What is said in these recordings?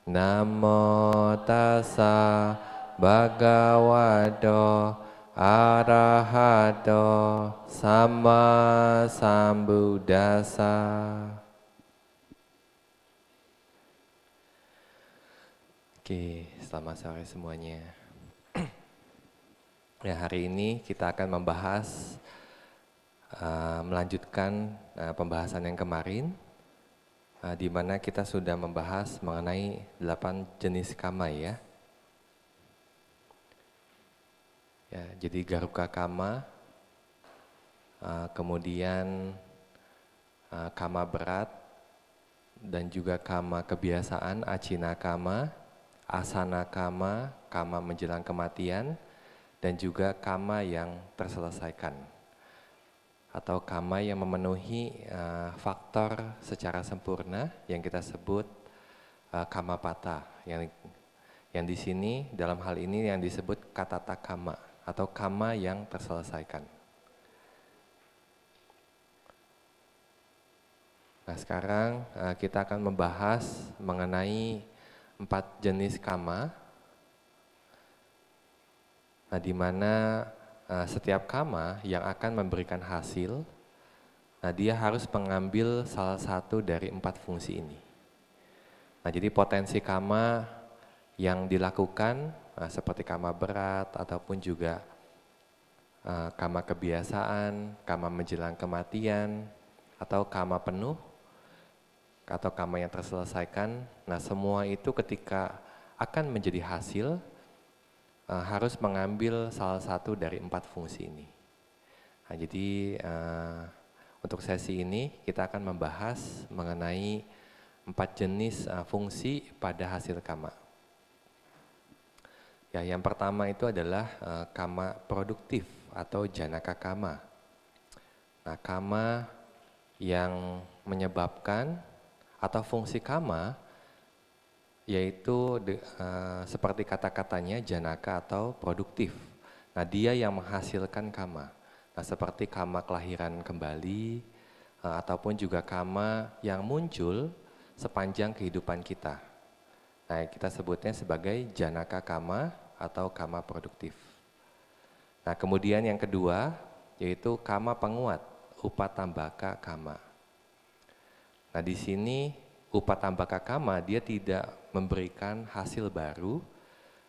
Namo tassa bhagavato arahato sama sambuddhassa. Oke, selamat sore semuanya. Ya, hari ini kita akan membahas, melanjutkan pembahasan yang kemarin, di mana kita sudah membahas mengenai 8 jenis kama ya. Ya, jadi garuka kama, kemudian kama berat, dan juga kama kebiasaan, acina kama, asana kama, kama menjelang kematian, dan juga kama yang terselesaikan atau kama yang memenuhi faktor secara sempurna yang kita sebut kama pata, yang di sini dalam hal ini yang disebut katata kama atau kama yang terselesaikan. Nah, sekarang kita akan membahas mengenai 4 jenis kama. Nah, di mana setiap kama yang akan memberikan hasil, nah dia harus mengambil salah satu dari 4 fungsi ini. Nah, jadi potensi kama yang dilakukan seperti kama berat ataupun juga kama kebiasaan, kama menjelang kematian, atau kama penuh, atau kama yang terselesaikan. Nah, semua itu ketika akan menjadi hasil, harus mengambil salah satu dari 4 fungsi ini. Nah, jadi untuk sesi ini kita akan membahas mengenai 4 jenis fungsi pada hasil kama. Ya, yang pertama itu adalah kama produktif atau janaka kama. Nah, kama yang menyebabkan atau fungsi kama yaitu seperti kata-katanya janaka atau produktif. Nah, dia yang menghasilkan kama. Nah, seperti kama kelahiran kembali ataupun juga kama yang muncul sepanjang kehidupan kita. Nah, kita sebutnya sebagai janaka kama atau kama produktif. Nah, kemudian yang kedua yaitu kama penguat, upatambaka kama. Nah, di sini upatambaka kama dia tidak memberikan hasil baru,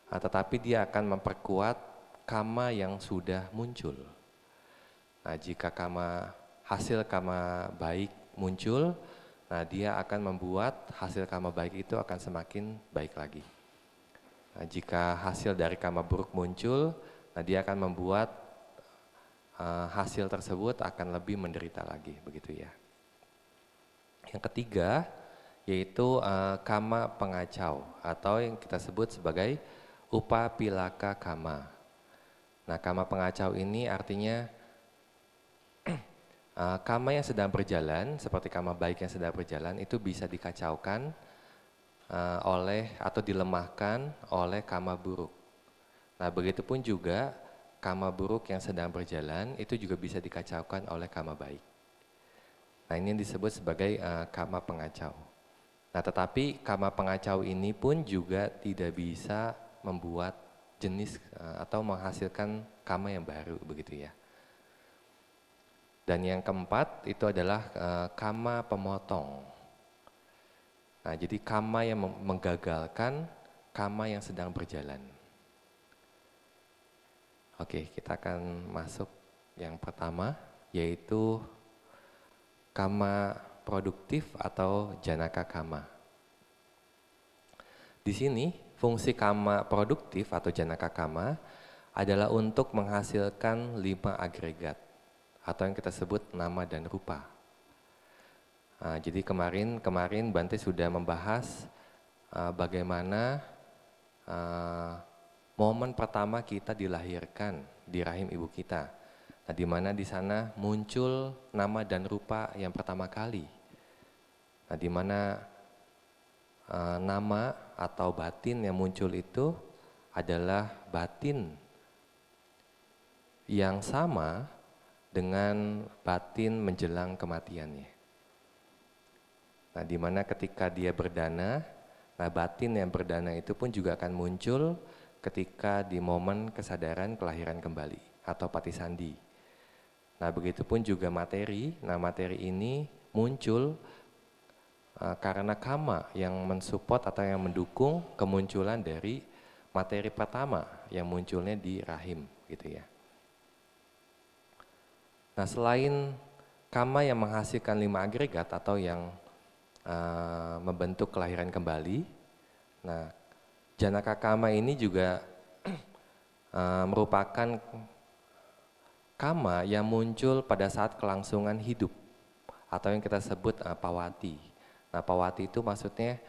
tetapi dia akan memperkuat kama yang sudah muncul. Nah, jika hasil kama baik muncul, nah dia akan membuat hasil kama baik itu akan semakin baik lagi. Nah, jika hasil dari kama buruk muncul, nah dia akan membuat hasil tersebut akan lebih menderita lagi, begitu ya. Yang ketiga yaitu kama pengacau atau yang kita sebut sebagai upapilaka kama. Nah, kama pengacau ini artinya kama yang sedang berjalan, seperti kama baik yang sedang berjalan itu bisa dikacaukan oleh atau dilemahkan oleh kama buruk. Nah, begitupun juga kama buruk yang sedang berjalan itu juga bisa dikacaukan oleh kama baik. Nah, ini yang disebut sebagai kama pengacau. Nah, tetapi kama pengacau ini pun juga tidak bisa membuat jenis atau menghasilkan kama yang baru, begitu ya. Dan yang keempat itu adalah kama pemotong. Nah, jadi kama yang menggagalkan kama yang sedang berjalan. Oke, kita akan masuk yang pertama, yaitu kama produktif atau janaka kama. Di sini fungsi kama produktif atau janaka kama adalah untuk menghasilkan 5 agregat atau yang kita sebut nama dan rupa. Nah, jadi kemarin Bante sudah membahas bagaimana momen pertama kita dilahirkan di rahim ibu kita. Nah, di mana di sana muncul nama dan rupa yang pertama kali. Nah, di mana nama atau batin yang muncul itu adalah batin yang sama dengan batin menjelang kematiannya. Nah, di mana ketika dia berdana, Nah, batin yang berdana itu pun juga akan muncul ketika di momen kesadaran kelahiran kembali atau patisandi. Nah, begitupun juga materi. Nah, materi ini muncul karena kama yang mensupport atau yang mendukung kemunculan dari materi pertama yang munculnya di rahim gitu ya. Nah, selain kama yang menghasilkan 5 agregat atau yang membentuk kelahiran kembali, nah janaka kama ini juga merupakan kama yang muncul pada saat kelangsungan hidup atau yang kita sebut pawati. Nah, pawati itu maksudnya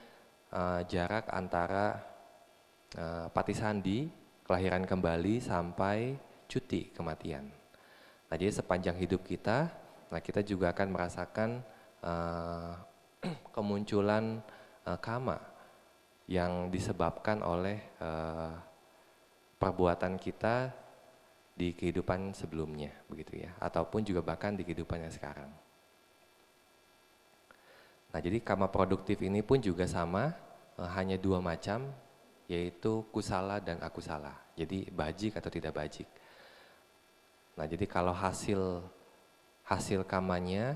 jarak antara patisandi, kelahiran kembali sampai cuti kematian. Nah, jadi sepanjang hidup kita, nah kita juga akan merasakan kemunculan kama yang disebabkan oleh perbuatan kita di kehidupan sebelumnya, begitu ya, ataupun juga bahkan di kehidupan yang sekarang. Nah, jadi kama produktif ini pun juga sama, hanya 2 macam, yaitu kusala dan akusala. Jadi bajik atau tidak bajik. Nah, jadi kalau hasil kamanya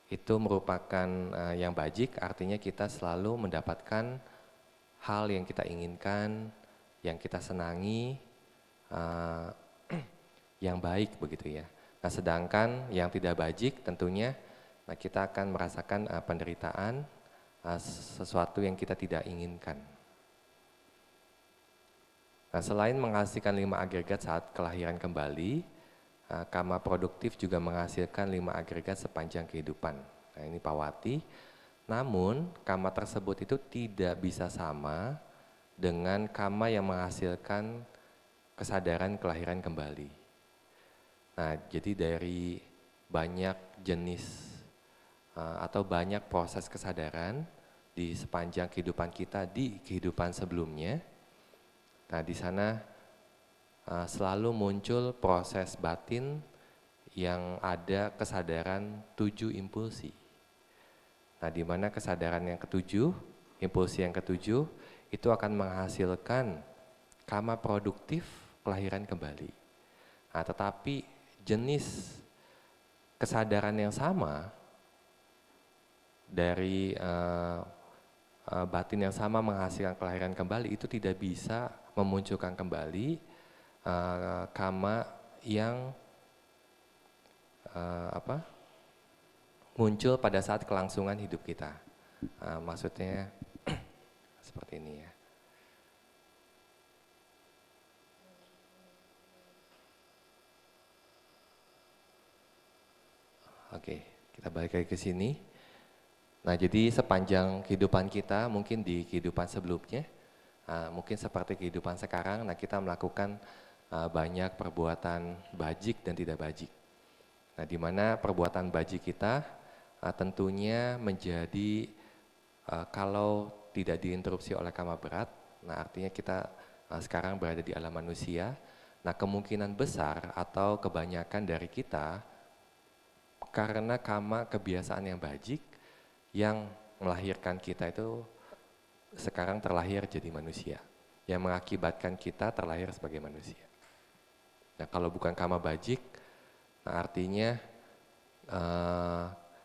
itu merupakan yang bajik, artinya kita selalu mendapatkan hal yang kita inginkan, yang kita senangi, yang baik begitu ya. Nah, sedangkan yang tidak bajik tentunya kita akan merasakan penderitaan, sesuatu yang kita tidak inginkan. Nah, selain menghasilkan 5 agregat saat kelahiran kembali, kama produktif juga menghasilkan 5 agregat sepanjang kehidupan. Nah, ini pawati. Namun, kama tersebut itu tidak bisa sama dengan kama yang menghasilkan kesadaran kelahiran kembali. Nah, jadi dari banyak jenis atau banyak proses kesadaran di sepanjang kehidupan kita di kehidupan sebelumnya. Nah, di sana selalu muncul proses batin yang ada kesadaran 7 impulsi. Nah, di mana kesadaran yang ketujuh, impulsi yang ketujuh itu akan menghasilkan kama produktif kelahiran kembali. Nah, tetapi jenis kesadaran yang sama dari batin yang sama menghasilkan kelahiran kembali itu tidak bisa memunculkan kembali kama yang muncul pada saat kelangsungan hidup kita. Maksudnya seperti ini ya. Oke, kita balik lagi ke sini. Nah, jadi sepanjang kehidupan kita, mungkin di kehidupan sebelumnya, mungkin seperti kehidupan sekarang, nah kita melakukan banyak perbuatan bajik dan tidak bajik. Nah, di mana perbuatan bajik kita tentunya menjadi kalau tidak diinterupsi oleh kama berat, nah artinya kita sekarang berada di alam manusia. Nah, kemungkinan besar atau kebanyakan dari kita karena kama kebiasaan yang bajik yang melahirkan kita itu sekarang terlahir jadi manusia, yang mengakibatkan kita terlahir sebagai manusia. Nah, kalau bukan kama bajik, nah artinya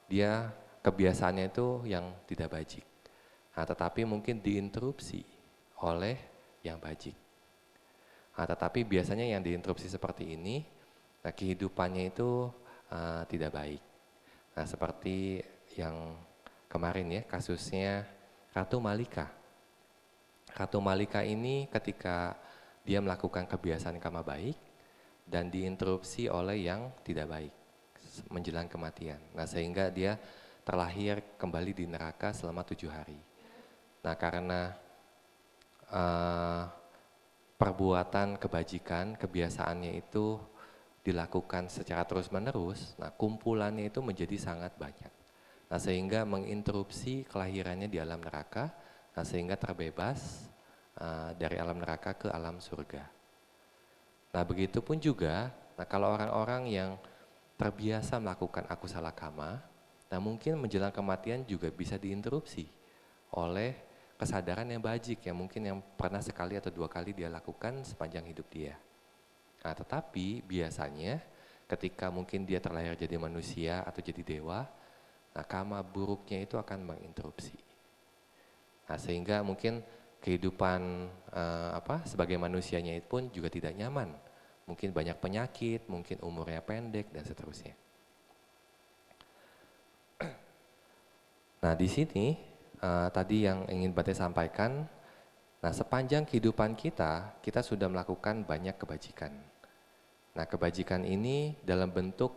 dia kebiasaannya itu yang tidak bajik. Nah, tetapi mungkin diinterupsi oleh yang bajik. Nah, tetapi biasanya yang diinterupsi seperti ini, nah kehidupannya itu tidak baik. Nah, seperti yang kemarin ya, kasusnya Ratu Malika. Ratu Malika ini ketika dia melakukan kebiasaan kama baik dan diinterupsi oleh yang tidak baik menjelang kematian. Nah, sehingga dia terlahir kembali di neraka selama 7 hari. Nah, karena perbuatan kebajikan, kebiasaannya itu dilakukan secara terus-menerus, nah kumpulannya itu menjadi sangat banyak. Nah, sehingga menginterupsi kelahirannya di alam neraka, nah sehingga terbebas dari alam neraka ke alam surga. Nah, begitu pun juga, nah kalau orang-orang yang terbiasa melakukan akusala kama, nah mungkin menjelang kematian juga bisa diinterupsi oleh kesadaran yang bajik yang mungkin yang pernah sekali atau 2 kali dia lakukan sepanjang hidup dia. Nah, tetapi biasanya ketika mungkin dia terlahir jadi manusia atau jadi dewa, nah karma buruknya itu akan menginterupsi. Nah, sehingga mungkin kehidupan sebagai manusianya itu pun juga tidak nyaman. Mungkin banyak penyakit, mungkin umurnya pendek dan seterusnya. Nah, di sini tadi yang ingin Bate sampaikan, nah sepanjang kehidupan kita sudah melakukan banyak kebajikan. Nah, kebajikan ini dalam bentuk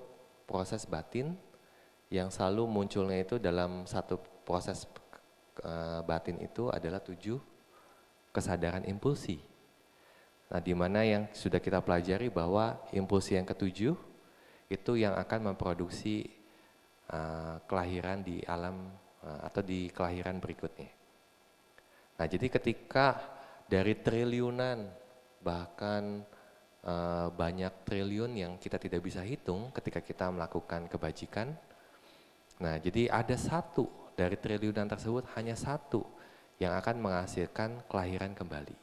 proses batin yang selalu munculnya itu dalam satu proses batin itu adalah 7 kesadaran impulsi. Nah, di mana yang sudah kita pelajari bahwa impulsi yang ke-7 itu yang akan memproduksi kelahiran di alam atau di kelahiran berikutnya. Nah, jadi ketika dari triliunan bahkan banyak triliun yang kita tidak bisa hitung ketika kita melakukan kebajikan. Nah, jadi ada satu dari triliunan tersebut, hanya satu yang akan menghasilkan kelahiran kembali.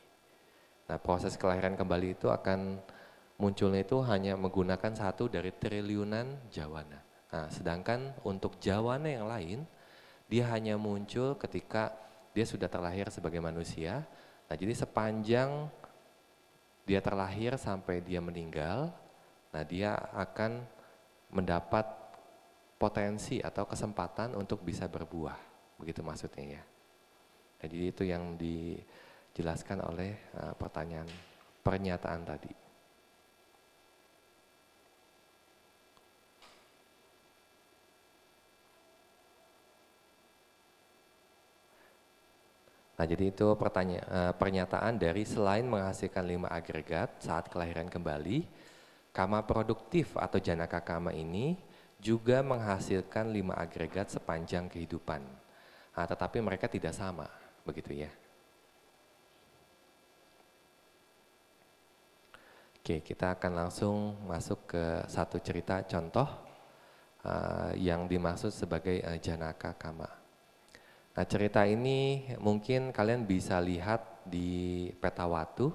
Nah, proses kelahiran kembali itu akan munculnya itu hanya menggunakan satu dari triliunan jawana. Nah, sedangkan untuk jawana yang lain, dia hanya muncul ketika dia sudah terlahir sebagai manusia. Nah, jadi sepanjang dia terlahir sampai dia meninggal, nah dia akan mendapat potensi atau kesempatan untuk bisa berbuah, begitu maksudnya ya. Nah, jadi itu yang dijelaskan oleh pernyataan tadi. Nah, jadi itu pernyataan dari selain menghasilkan 5 agregat saat kelahiran kembali, karma produktif atau janaka karma ini juga menghasilkan 5 agregat sepanjang kehidupan. Nah, tetapi mereka tidak sama, begitu ya. Oke, kita akan langsung masuk ke satu cerita contoh yang dimaksud sebagai janaka karma. Nah, cerita ini mungkin kalian bisa lihat di peta watu.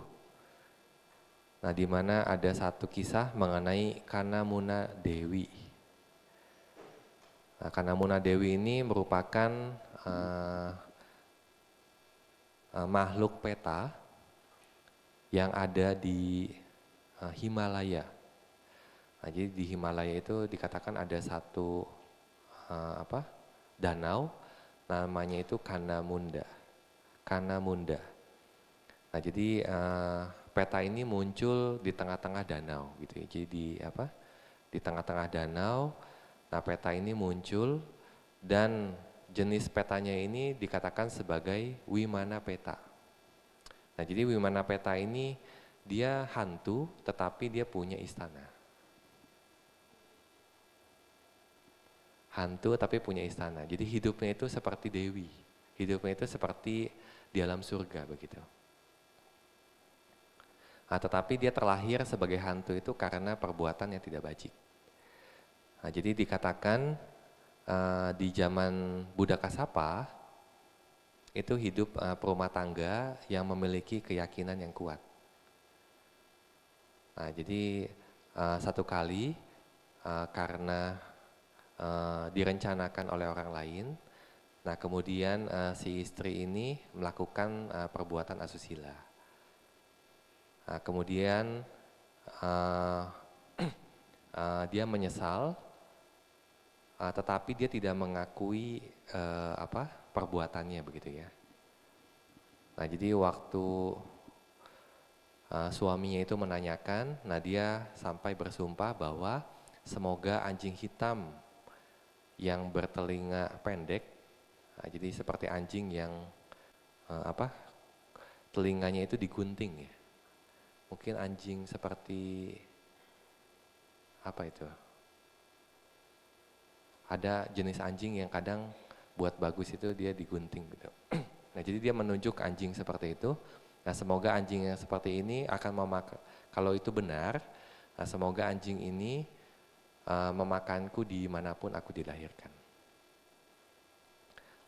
Nah, di mana ada satu kisah mengenai Kanamuna Dewi. Nah, Kanamuna Dewi ini merupakan makhluk peta yang ada di Himalaya. Nah, jadi di Himalaya itu dikatakan ada satu danau, namanya itu Kanamunda. Kanamunda. Nah, jadi peta ini muncul di tengah-tengah danau gitu ya. Jadi di tengah-tengah danau. Nah, peta ini muncul dan jenis petanya ini dikatakan sebagai Wimana peta. Nah, jadi Wimana peta ini dia hantu tetapi dia punya istana. Hantu tapi punya istana. Jadi hidupnya itu seperti dewi. Hidupnya itu seperti di alam surga begitu. Nah, tetapi dia terlahir sebagai hantu itu karena perbuatan yang tidak bajik. Nah, jadi dikatakan di zaman Buddha Kasapa itu hidup perumah tangga yang memiliki keyakinan yang kuat. Nah, jadi satu kali karena direncanakan oleh orang lain. Nah, kemudian si istri ini melakukan perbuatan asusila. Nah, kemudian dia menyesal, tetapi dia tidak mengakui perbuatannya begitu ya. Nah, jadi waktu suaminya itu menanyakan, nah dia sampai bersumpah bahwa semoga anjing hitam yang bertelinga pendek, nah, jadi seperti anjing yang telinganya itu digunting ya. Mungkin anjing seperti apa itu? Ada jenis anjing yang kadang buat bagus itu dia digunting gitu. Nah, jadi dia menunjuk anjing seperti itu. Nah, semoga anjing yang seperti ini akan memakan, kalau itu benar, nah, semoga anjing ini memakanku dimanapun aku dilahirkan.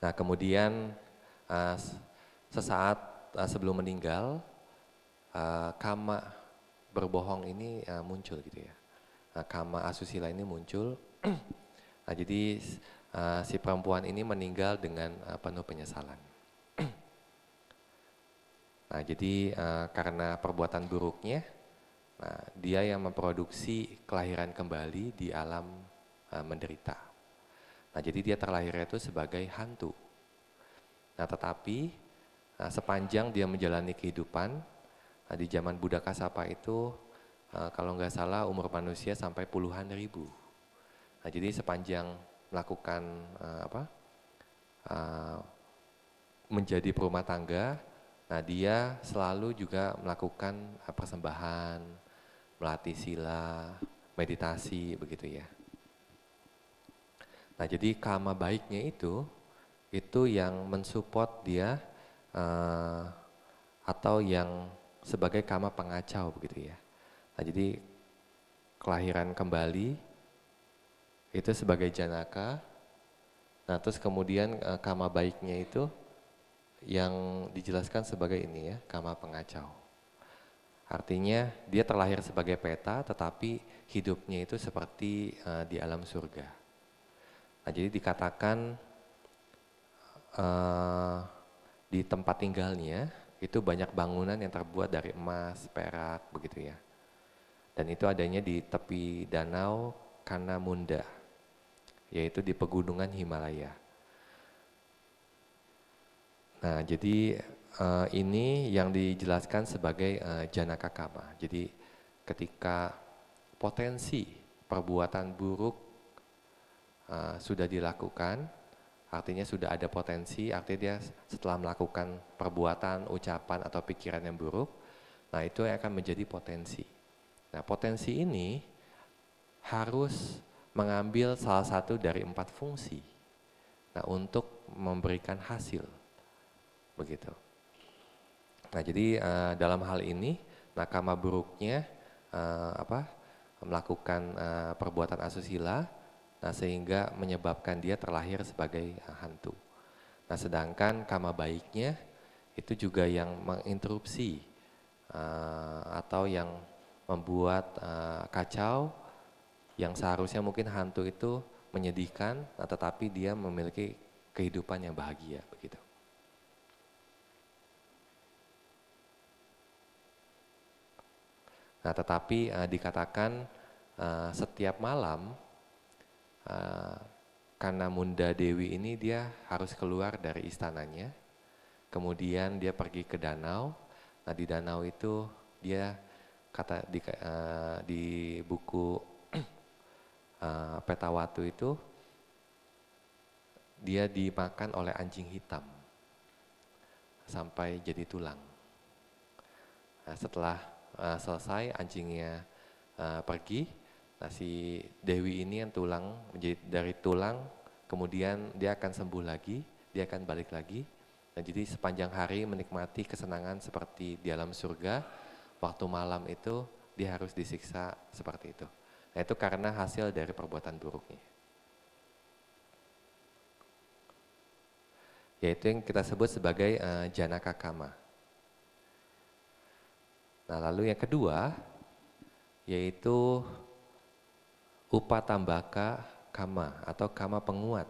Nah, kemudian sesaat sebelum meninggal, kama berbohong ini muncul gitu ya. Kama asusila ini muncul. Nah, jadi si perempuan ini meninggal dengan penuh penyesalan. Nah, jadi karena perbuatan buruknya, nah, dia yang memproduksi kelahiran kembali di alam menderita. Nah, jadi dia terlahirnya itu sebagai hantu. Nah, tetapi sepanjang dia menjalani kehidupan, di zaman Buddha Kasapa itu, kalau nggak salah umur manusia sampai puluhan ribu. Nah, jadi sepanjang melakukan menjadi perumah tangga, nah dia selalu juga melakukan persembahan, melatih sila, meditasi begitu ya. Nah, jadi kama baiknya itu yang mensupport dia atau yang sebagai kama pengacau begitu ya. Nah, jadi kelahiran kembali itu sebagai janaka. Nah, terus kemudian kama baiknya itu yang dijelaskan sebagai ini ya, kama pengacau. Artinya dia terlahir sebagai peta tetapi hidupnya itu seperti di alam surga. Nah, jadi dikatakan di tempat tinggalnya itu banyak bangunan yang terbuat dari emas, perak begitu ya. Dan itu adanya di tepi danau Kanamunda, yaitu di pegunungan Himalaya. Nah, jadi ini yang dijelaskan sebagai janaka kama. Jadi ketika potensi perbuatan buruk sudah dilakukan, artinya sudah ada potensi, artinya dia setelah melakukan perbuatan, ucapan atau pikiran yang buruk, nah itu yang akan menjadi potensi. Nah, potensi ini harus mengambil salah satu dari 4 fungsi. Nah, untuk memberikan hasil. Begitu. Nah, jadi dalam hal ini nakama buruknya melakukan perbuatan asusila, nah sehingga menyebabkan dia terlahir sebagai hantu. Nah, sedangkan kama baiknya itu juga yang menginterupsi atau yang membuat kacau, yang seharusnya mungkin hantu itu menyedihkan, nah, tetapi dia memiliki kehidupan yang bahagia begitu. Nah, tetapi dikatakan setiap malam karena Munda Dewi ini dia harus keluar dari istananya, kemudian dia pergi ke danau. Nah, di danau itu dia kata di buku Petawatu itu dia dimakan oleh anjing hitam sampai jadi tulang. Nah, setelah selesai anjingnya pergi, nah si Dewi ini yang tulang menjadi dari tulang, kemudian dia akan sembuh lagi, dia akan balik lagi. Nah, jadi sepanjang hari menikmati kesenangan seperti di alam surga, waktu malam itu dia harus disiksa seperti itu. Nah, itu karena hasil dari perbuatan buruknya. Yaitu yang kita sebut sebagai janaka kama. Nah, lalu yang kedua yaitu upatambaka kama atau kama penguat.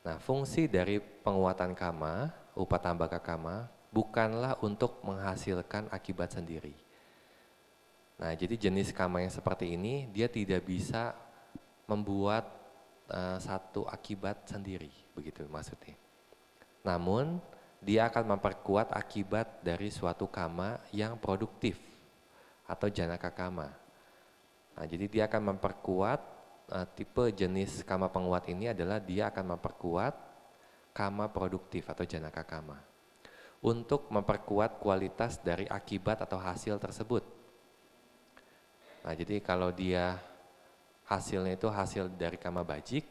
Nah, fungsi dari penguatan kama, upatambaka kama, bukanlah untuk menghasilkan akibat sendiri. Nah, jadi jenis kama yang seperti ini dia tidak bisa membuat satu akibat sendiri, begitu maksudnya. Namun dia akan memperkuat akibat dari suatu kama yang produktif atau janaka kama. Nah, jadi dia akan memperkuat tipe jenis kama penguat ini adalah dia akan memperkuat kama produktif atau janaka kama untuk memperkuat kualitas dari akibat atau hasil tersebut. Nah, jadi kalau dia hasilnya itu hasil dari kama bajik,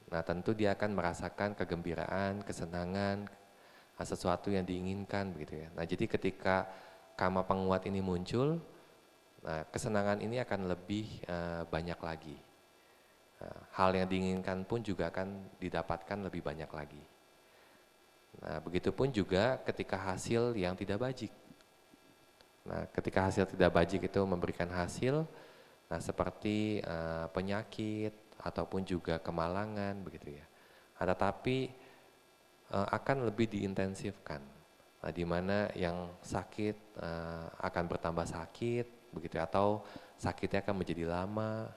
nah tentu dia akan merasakan kegembiraan, kesenangan, sesuatu yang diinginkan begitu ya. Nah, jadi ketika kama penguat ini muncul, nah kesenangan ini akan lebih banyak lagi. Hal yang diinginkan pun juga akan didapatkan lebih banyak lagi. Nah, begitupun juga ketika hasil yang tidak bajik. Nah, ketika hasil tidak bajik itu memberikan hasil, nah seperti penyakit ataupun juga kemalangan begitu ya. Tetapi akan lebih diintensifkan. Nah, di mana yang sakit akan bertambah sakit begitu ya, atau sakitnya akan menjadi lama.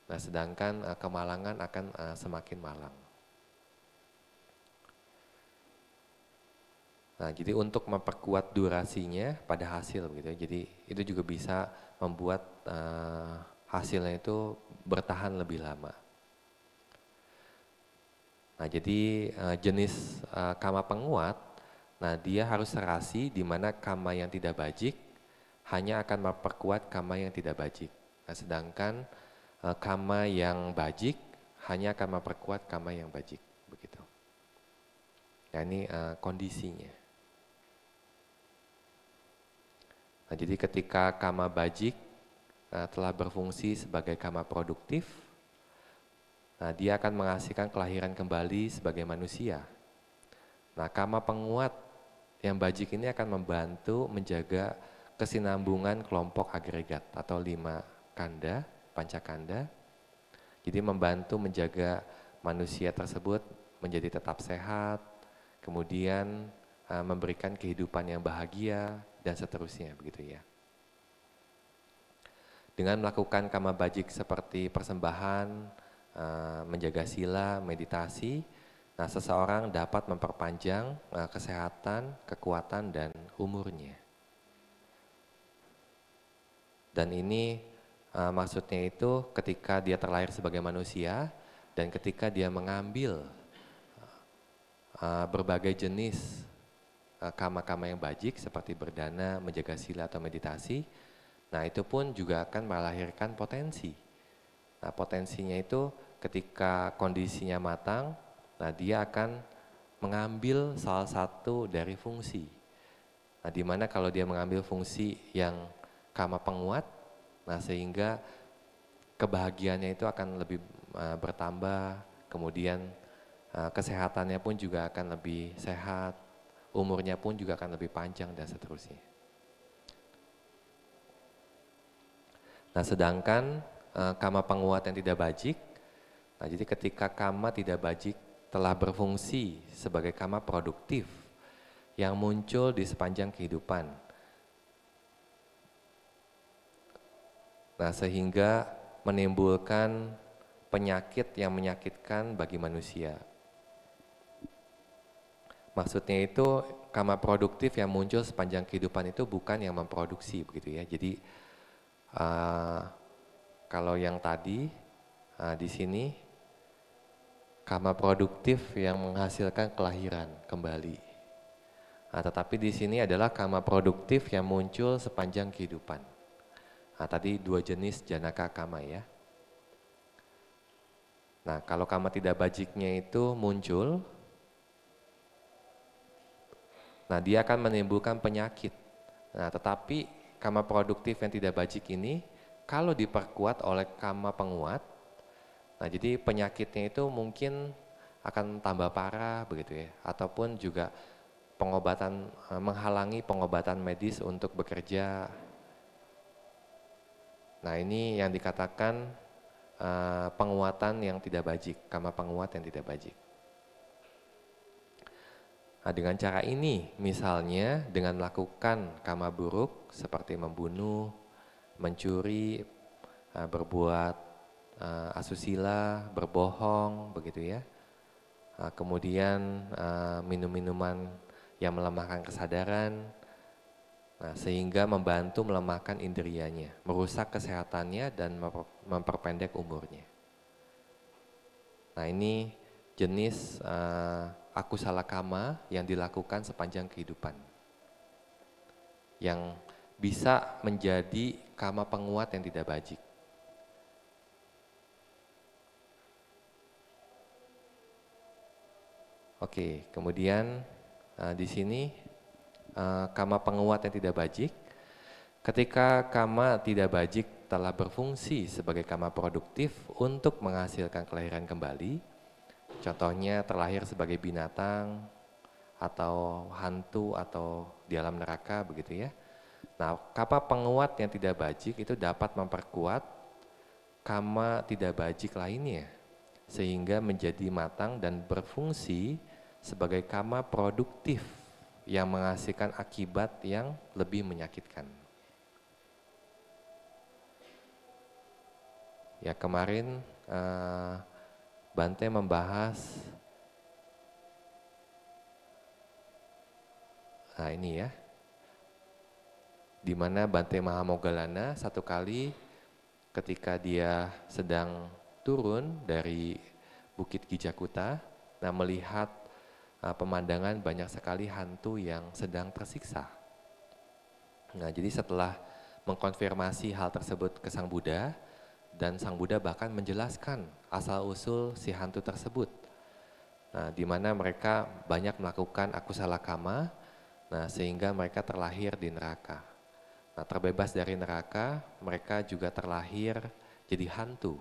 Nah, sedangkan kemalangan akan semakin malang. Nah, jadi untuk memperkuat durasinya pada hasil gitu ya. Jadi itu juga bisa membuat hasilnya itu bertahan lebih lama. Nah, jadi jenis kama penguat, nah dia harus serasi di mana kama yang tidak bajik hanya akan memperkuat kama yang tidak bajik. Nah, sedangkan kama yang bajik hanya akan memperkuat kama yang bajik begitu. Nah, ini kondisinya. Nah, jadi ketika kama bajik telah berfungsi sebagai kama produktif, nah, dia akan menghasilkan kelahiran kembali sebagai manusia. Nah, kama penguat yang bajik ini akan membantu menjaga kesinambungan kelompok agregat atau 5 kanda, pancakanda. Jadi membantu menjaga manusia tersebut menjadi tetap sehat, kemudian memberikan kehidupan yang bahagia, dan seterusnya begitu ya. Dengan melakukan kama bajik seperti persembahan, menjaga sila, meditasi, nah seseorang dapat memperpanjang kesehatan, kekuatan, dan umurnya. Dan ini maksudnya itu ketika dia terlahir sebagai manusia dan ketika dia mengambil berbagai jenis kama-kama yang bajik seperti berdana, menjaga sila atau meditasi, nah itu pun juga akan melahirkan potensi. Nah, potensinya itu ketika kondisinya matang, nah dia akan mengambil salah satu dari fungsi. Nah, di mana kalau dia mengambil fungsi yang kama penguat, nah sehingga kebahagiaannya itu akan lebih bertambah, kemudian kesehatannya pun juga akan lebih sehat, umurnya pun juga akan lebih panjang dan seterusnya. Nah, sedangkan kama penguat yang tidak bajik, nah jadi ketika kama tidak bajik telah berfungsi sebagai kama produktif yang muncul di sepanjang kehidupan. Nah, sehingga menimbulkan penyakit yang menyakitkan bagi manusia. Maksudnya itu kama produktif yang muncul sepanjang kehidupan itu bukan yang memproduksi begitu ya. Jadi kalau yang tadi di sini kama produktif yang menghasilkan kelahiran kembali. Nah, tetapi di sini adalah kama produktif yang muncul sepanjang kehidupan. Nah, tadi 2 jenis janaka kama ya. Nah, kalau kama tidak bajiknya itu muncul, nah dia akan menimbulkan penyakit. Nah, tetapi kama produktif yang tidak bajik ini kalau diperkuat oleh kama penguat, nah jadi penyakitnya itu mungkin akan tambah parah begitu ya, ataupun juga pengobatan menghalangi pengobatan medis untuk bekerja. Nah, ini yang dikatakan penguatan yang tidak bajik, kama penguat yang tidak bajik. Nah, dengan cara ini, misalnya dengan melakukan kama buruk seperti membunuh, mencuri, berbuat asusila, berbohong, begitu ya. Kemudian minum minuman yang melemahkan kesadaran, nah, sehingga membantu melemahkan indrianya, merusak kesehatannya dan memperpendek umurnya. Nah, ini jenis akusala kama yang dilakukan sepanjang kehidupan, yang bisa menjadi kama penguat yang tidak bajik. Oke, kemudian di sini kama penguat yang tidak bajik, ketika kama tidak bajik telah berfungsi sebagai kama produktif untuk menghasilkan kelahiran kembali, contohnya terlahir sebagai binatang atau hantu atau di alam neraka begitu ya. Nah, kama penguat yang tidak bajik itu dapat memperkuat kama tidak bajik lainnya sehingga menjadi matang dan berfungsi sebagai kama produktif yang menghasilkan akibat yang lebih menyakitkan. Ya, kemarin Bante membahas ini ya, di mana Bante Mahamoggallana satu kali ketika dia sedang turun dari Bukit Gijakuta, melihat pemandangan banyak sekali hantu yang sedang tersiksa. Nah, jadi setelah mengkonfirmasi hal tersebut ke Sang Buddha, dan Sang Buddha bahkan menjelaskan asal-usul si hantu tersebut. Nah, di mana mereka banyak melakukan akusala kama, sehingga mereka terlahir di neraka. Nah, terbebas dari neraka, mereka juga terlahir jadi hantu.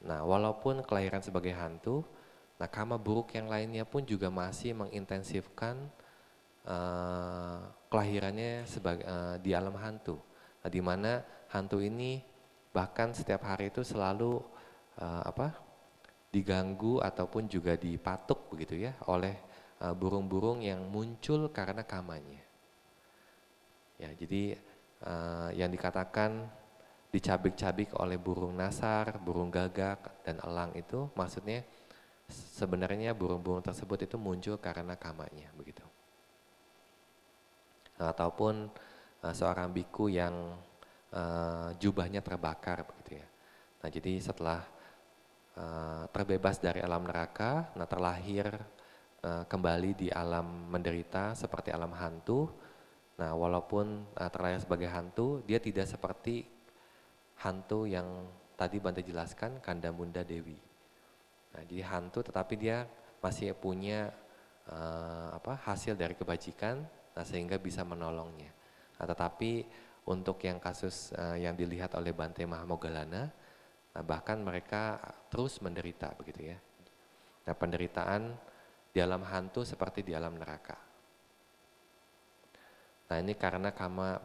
Nah, walaupun kelahiran sebagai hantu, kama buruk yang lainnya pun juga masih mengintensifkan kelahirannya di alam hantu. Nah, di mana hantu ini bahkan setiap hari itu selalu diganggu ataupun juga dipatuk begitu ya oleh burung-burung yang muncul karena kamanya. Ya, jadi yang dikatakan dicabik-cabik oleh burung nasar, burung gagak, dan elang itu maksudnya sebenarnya burung-burung tersebut itu muncul karena kamanya begitu. Ataupun seorang biku yang jubahnya terbakar begitu ya. Nah, jadi setelah terbebas dari alam neraka, terlahir kembali di alam menderita seperti alam hantu. Nah, walaupun terlahir sebagai hantu, dia tidak seperti hantu yang tadi Bante jelaskan, Kandamunda Dewi. Nah, jadi hantu tetapi dia masih punya hasil dari kebajikan, sehingga bisa menolongnya. Nah, tetapi untuk yang kasus yang dilihat oleh Bante Mahamoggallana, bahkan mereka terus menderita begitu ya. Nah, penderitaan di alam hantu seperti di alam neraka. Nah, ini karena kama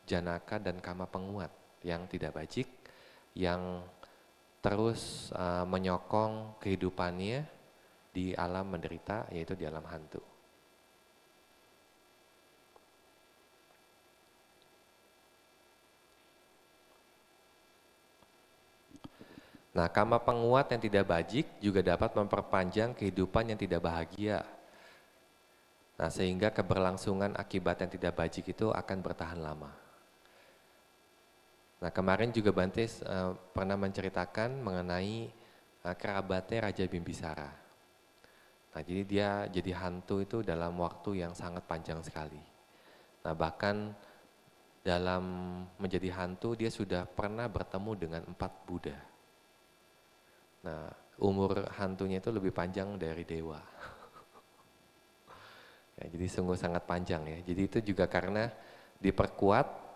janaka dan kama penguat yang tidak bajik, yang terus menyokong kehidupannya di alam menderita, yaitu di alam hantu. Nah, kama penguat yang tidak bajik juga dapat memperpanjang kehidupan yang tidak bahagia. Nah, sehingga keberlangsungan akibat yang tidak bajik itu akan bertahan lama. Nah, kemarin juga Bante pernah menceritakan mengenai kerabatnya Raja Bimbisara. Nah, jadi dia jadi hantu itu dalam waktu yang sangat panjang sekali. Nah, bahkan dalam menjadi hantu dia sudah pernah bertemu dengan 4 Buddha. Nah, umur hantunya itu lebih panjang dari dewa. Ya, jadi sungguh sangat panjang ya. Jadi itu juga karena diperkuat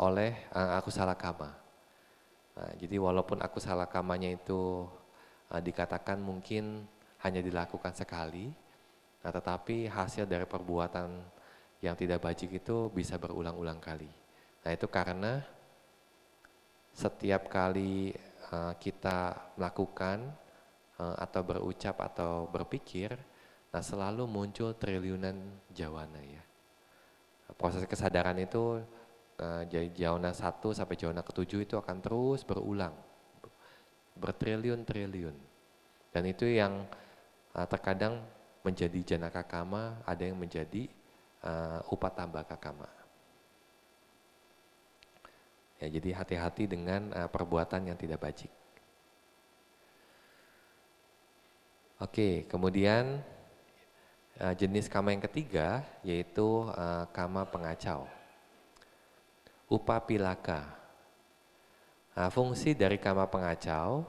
oleh akusala kama. Nah, jadi walaupun akusala kamanya itu dikatakan mungkin hanya dilakukan sekali, tetapi hasil dari perbuatan yang tidak bajik itu bisa berulang-ulang kali. Nah, itu karena setiap kali kita melakukan atau berucap atau berpikir, selalu muncul triliunan jawana ya. Proses kesadaran itu dari jawana 1 sampai jawana ke-7 itu akan terus berulang, bertriliun-triliun. Dan itu yang terkadang menjadi janaka kama, ada yang menjadi upatambaka kama. Ya, jadi hati-hati dengan perbuatan yang tidak bajik. Oke, kemudian jenis kama yang ketiga yaitu kama pengacau. Upapilaka. Fungsi dari kama pengacau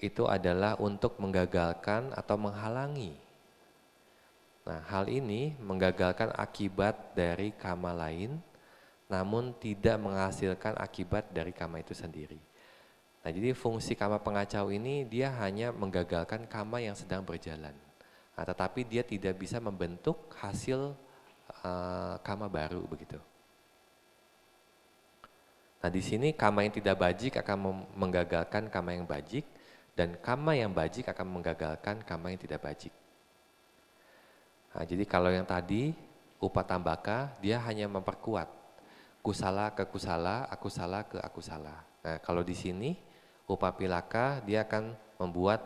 itu adalah untuk menggagalkan atau menghalangi. Nah, hal ini menggagalkan akibat dari kama lain, namun tidak menghasilkan akibat dari kama itu sendiri. Nah, jadi fungsi kama pengacau ini dia hanya menggagalkan kama yang sedang berjalan. Nah, tetapi dia tidak bisa membentuk hasil kama baru begitu. Nah, di sini kama yang tidak bajik akan menggagalkan kama yang bajik, dan kama yang bajik akan menggagalkan kama yang tidak bajik. Nah, jadi kalau yang tadi upatambaka, dia hanya memperkuat kusala ke kusala, akusala ke akusala. Nah, kalau di sini upapilaka, dia akan membuat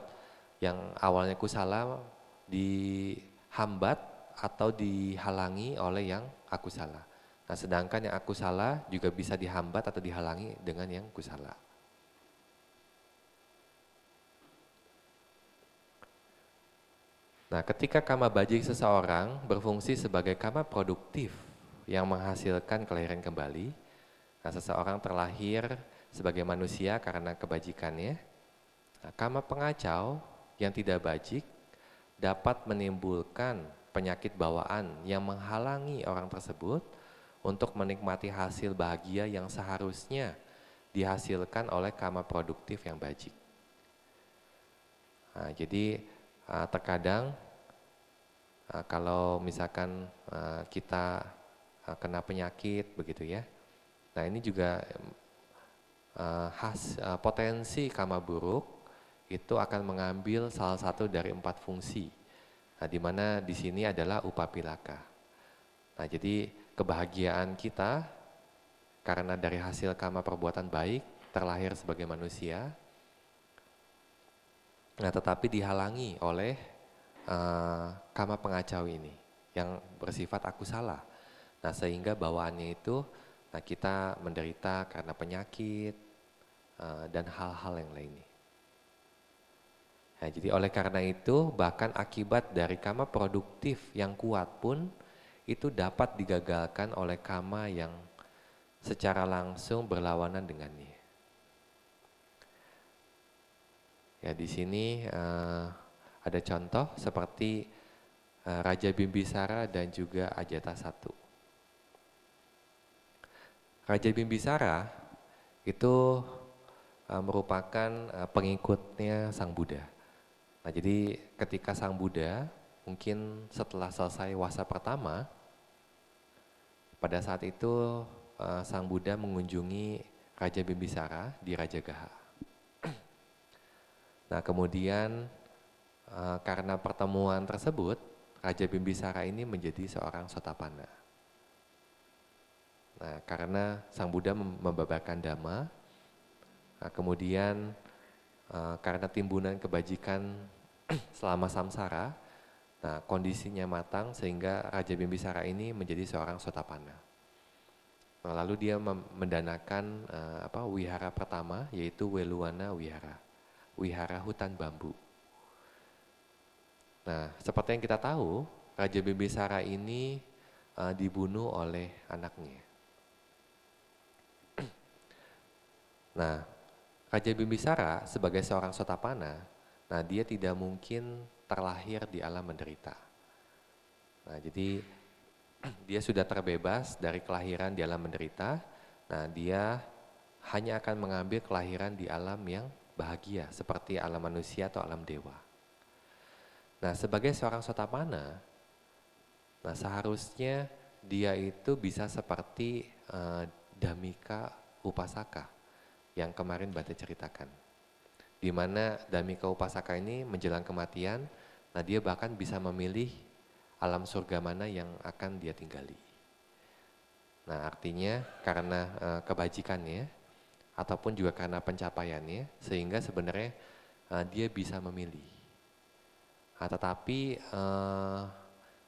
yang awalnya kusala dihambat atau dihalangi oleh yang akusala. Nah, sedangkan yang akusala juga bisa dihambat atau dihalangi dengan yang kusala. Nah, ketika kama bajik seseorang berfungsi sebagai kama produktif yang menghasilkan kelahiran kembali, nah seseorang terlahir sebagai manusia karena kebajikannya. Nah, kama pengacau yang tidak bajik dapat menimbulkan penyakit bawaan yang menghalangi orang tersebut untuk menikmati hasil bahagia yang seharusnya dihasilkan oleh kama produktif yang bajik. Nah, jadi terkadang kalau misalkan kita kena penyakit begitu ya, nah ini juga potensi kama buruk itu akan mengambil salah satu dari 4 fungsi. Nah, di mana di sini adalah upapilaka. Nah, jadi kebahagiaan kita karena dari hasil kama perbuatan baik terlahir sebagai manusia. Nah, tetapi dihalangi oleh kama pengacau ini yang bersifat akusala. Nah, sehingga bawaannya itu kita menderita karena penyakit dan hal-hal yang lainnya. Nah, jadi oleh karena itu bahkan akibat dari kama produktif yang kuat pun itu dapat digagalkan oleh kama yang secara langsung berlawanan dengannya. Ya, di sini ada contoh seperti Raja Bimbisara dan juga Ajatasattu. Raja Bimbisara itu merupakan pengikutnya Sang Buddha. Nah, jadi ketika Sang Buddha mungkin setelah selesai wasa pertama, pada saat itu Sang Buddha mengunjungi Raja Bimbisara di Rajagaha. Nah, kemudian karena pertemuan tersebut, Raja Bimbisara ini menjadi seorang Sotapanna. Nah, karena Sang Buddha membabarkan Dhamma, kemudian karena timbunan kebajikan selama samsara, nah kondisinya matang sehingga Raja Bimbisara ini menjadi seorang Sotapanna. Nah, lalu dia mendanakan wihara pertama, yaitu Weluwana Wihara, wihara hutan bambu. Nah, seperti yang kita tahu, Raja Bimbisara ini dibunuh oleh anaknya. Nah, Raja Bimbisara sebagai seorang Sotapanna, nah dia tidak mungkin terlahir di alam menderita. Nah, jadi dia sudah terbebas dari kelahiran di alam menderita. Nah, dia hanya akan mengambil kelahiran di alam yang bahagia seperti alam manusia atau alam dewa. Nah, sebagai seorang Sotapanna, nah seharusnya dia itu bisa seperti Dhammika Upasaka yang kemarin Bate ceritakan. Di mana Dhammika Upasaka ini menjelang kematian, nah dia bahkan bisa memilih alam surga mana yang akan dia tinggali. Nah, artinya karena kebajikannya ataupun juga karena pencapaiannya, sehingga sebenarnya dia bisa memilih. Nah, tetapi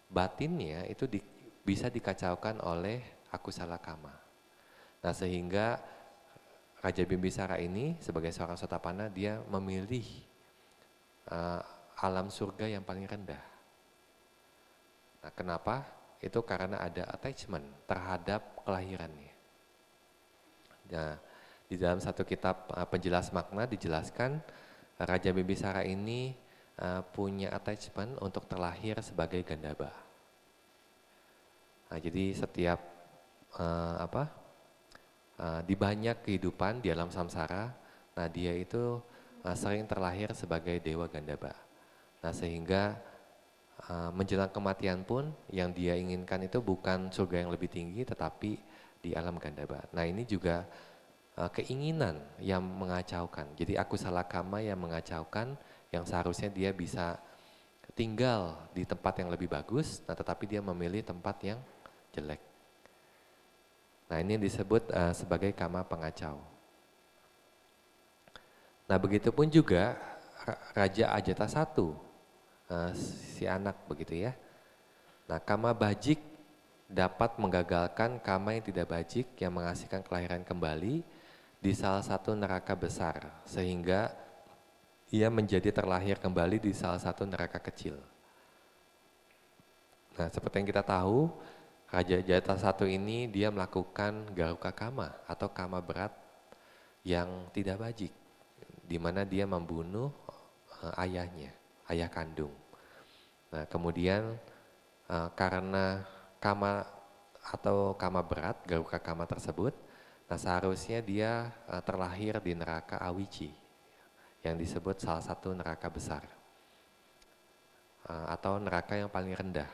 batinnya itu bisa dikacaukan oleh akusala kama. Nah, sehingga Raja Bimbisara ini sebagai seorang Sotapanna, dia memilih alam surga yang paling rendah. Nah, kenapa? Itu karena ada attachment terhadap kelahirannya. Nah, di dalam satu kitab penjelas makna dijelaskan Raja Bimbisara ini punya attachment untuk terlahir sebagai Gandhaba. Nah, jadi setiap di banyak kehidupan di alam samsara, nah dia itu sering terlahir sebagai Dewa Gandhaba. Nah, sehingga menjelang kematian pun yang dia inginkan itu bukan surga yang lebih tinggi tetapi di alam Gandhara. Nah ini juga keinginan yang mengacaukan. Jadi akusala kama yang mengacaukan, yang seharusnya dia bisa tinggal di tempat yang lebih bagus, nah tetapi dia memilih tempat yang jelek. Nah ini disebut sebagai kama pengacau. Nah begitupun juga Raja Ajata I, si anak begitu ya. Nah kama bajik dapat menggagalkan kama yang tidak bajik yang menghasilkan kelahiran kembali di salah satu neraka besar, sehingga ia menjadi terlahir kembali di salah satu neraka kecil. Nah seperti yang kita tahu, Raja Ajata I ini dia melakukan garuka kama atau kama berat yang tidak bajik, di mana dia membunuh ayahnya, ayah kandung. Nah kemudian karena kama atau kama berat, garuka kama tersebut, nah seharusnya dia terlahir di neraka Awici, yang disebut salah satu neraka besar, atau neraka yang paling rendah.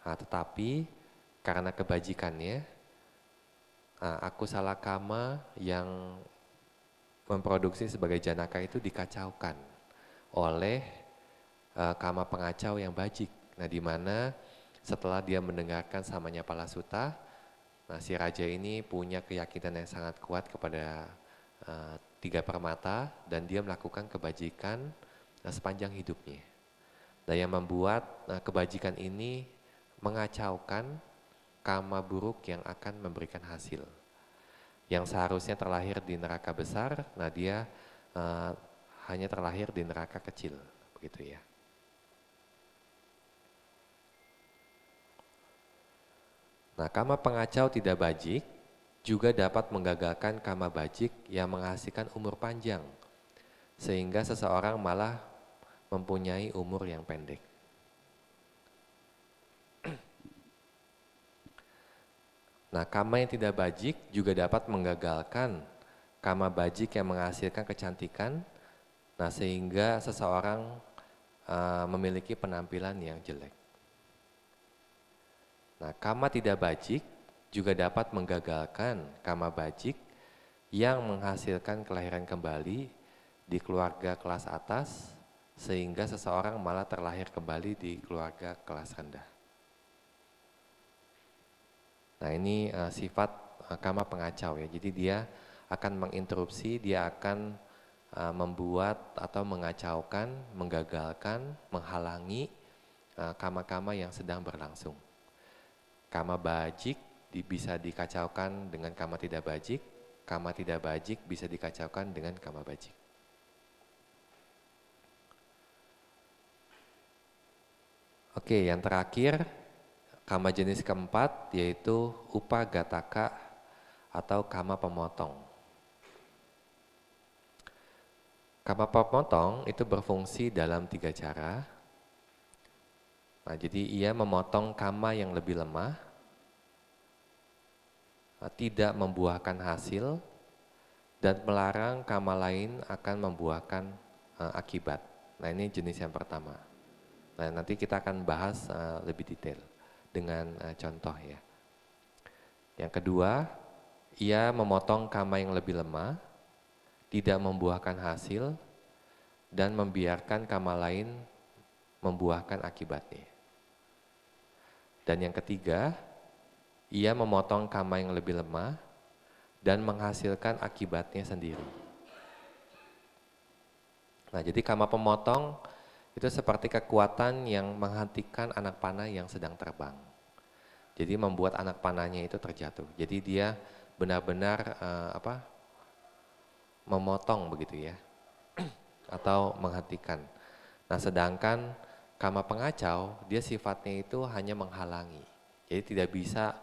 Nah, tetapi karena kebajikannya, akusala kama yang memproduksi sebagai janaka itu dikacaukan oleh kama pengacau yang bajik. Nah, di mana setelah dia mendengarkan samanya Palasuta, nah si raja ini punya keyakinan yang sangat kuat kepada tiga permata dan dia melakukan kebajikan sepanjang hidupnya. Nah, yang membuat kebajikan ini mengacaukan kama buruk yang akan memberikan hasil. Yang seharusnya terlahir di neraka besar, nah dia hanya terlahir di neraka kecil, begitu ya. Nah, kama pengacau tidak bajik juga dapat menggagalkan kama bajik yang menghasilkan umur panjang, sehingga seseorang malah mempunyai umur yang pendek. Nah, kama yang tidak bajik juga dapat menggagalkan kama bajik yang menghasilkan kecantikan, nah sehingga seseorang memiliki penampilan yang jelek. Nah, kama tidak bajik juga dapat menggagalkan kama bajik yang menghasilkan kelahiran kembali di keluarga kelas atas, sehingga seseorang malah terlahir kembali di keluarga kelas rendah. Nah ini sifat kama pengacau ya, jadi dia akan menginterupsi, dia akan membuat atau mengacaukan, menggagalkan, menghalangi kama-kama yang sedang berlangsung. Kama bajik bisa dikacaukan dengan kama tidak bajik, kama tidak bajik bisa dikacaukan dengan kama bajik. Oke, yang terakhir, kama jenis keempat yaitu upagataka atau kama pemotong. Kama pemotong itu berfungsi dalam 3 cara. Nah, jadi ia memotong kama yang lebih lemah, tidak membuahkan hasil, dan melarang kama lain akan membuahkan akibat. Nah ini jenis yang pertama. Nah nanti kita akan bahas lebih detail dengan contoh ya. Yang kedua, ia memotong kama yang lebih lemah, tidak membuahkan hasil, dan membiarkan kama lain membuahkan akibatnya. Dan yang ketiga, ia memotong kama yang lebih lemah dan menghasilkan akibatnya sendiri. Nah, jadi kama pemotong itu seperti kekuatan yang menghentikan anak panah yang sedang terbang. Jadi membuat anak panahnya itu terjatuh. Jadi dia benar-benar memotong begitu ya, atau menghentikan. Nah, sedangkan kama pengacau dia sifatnya itu hanya menghalangi. Jadi tidak bisa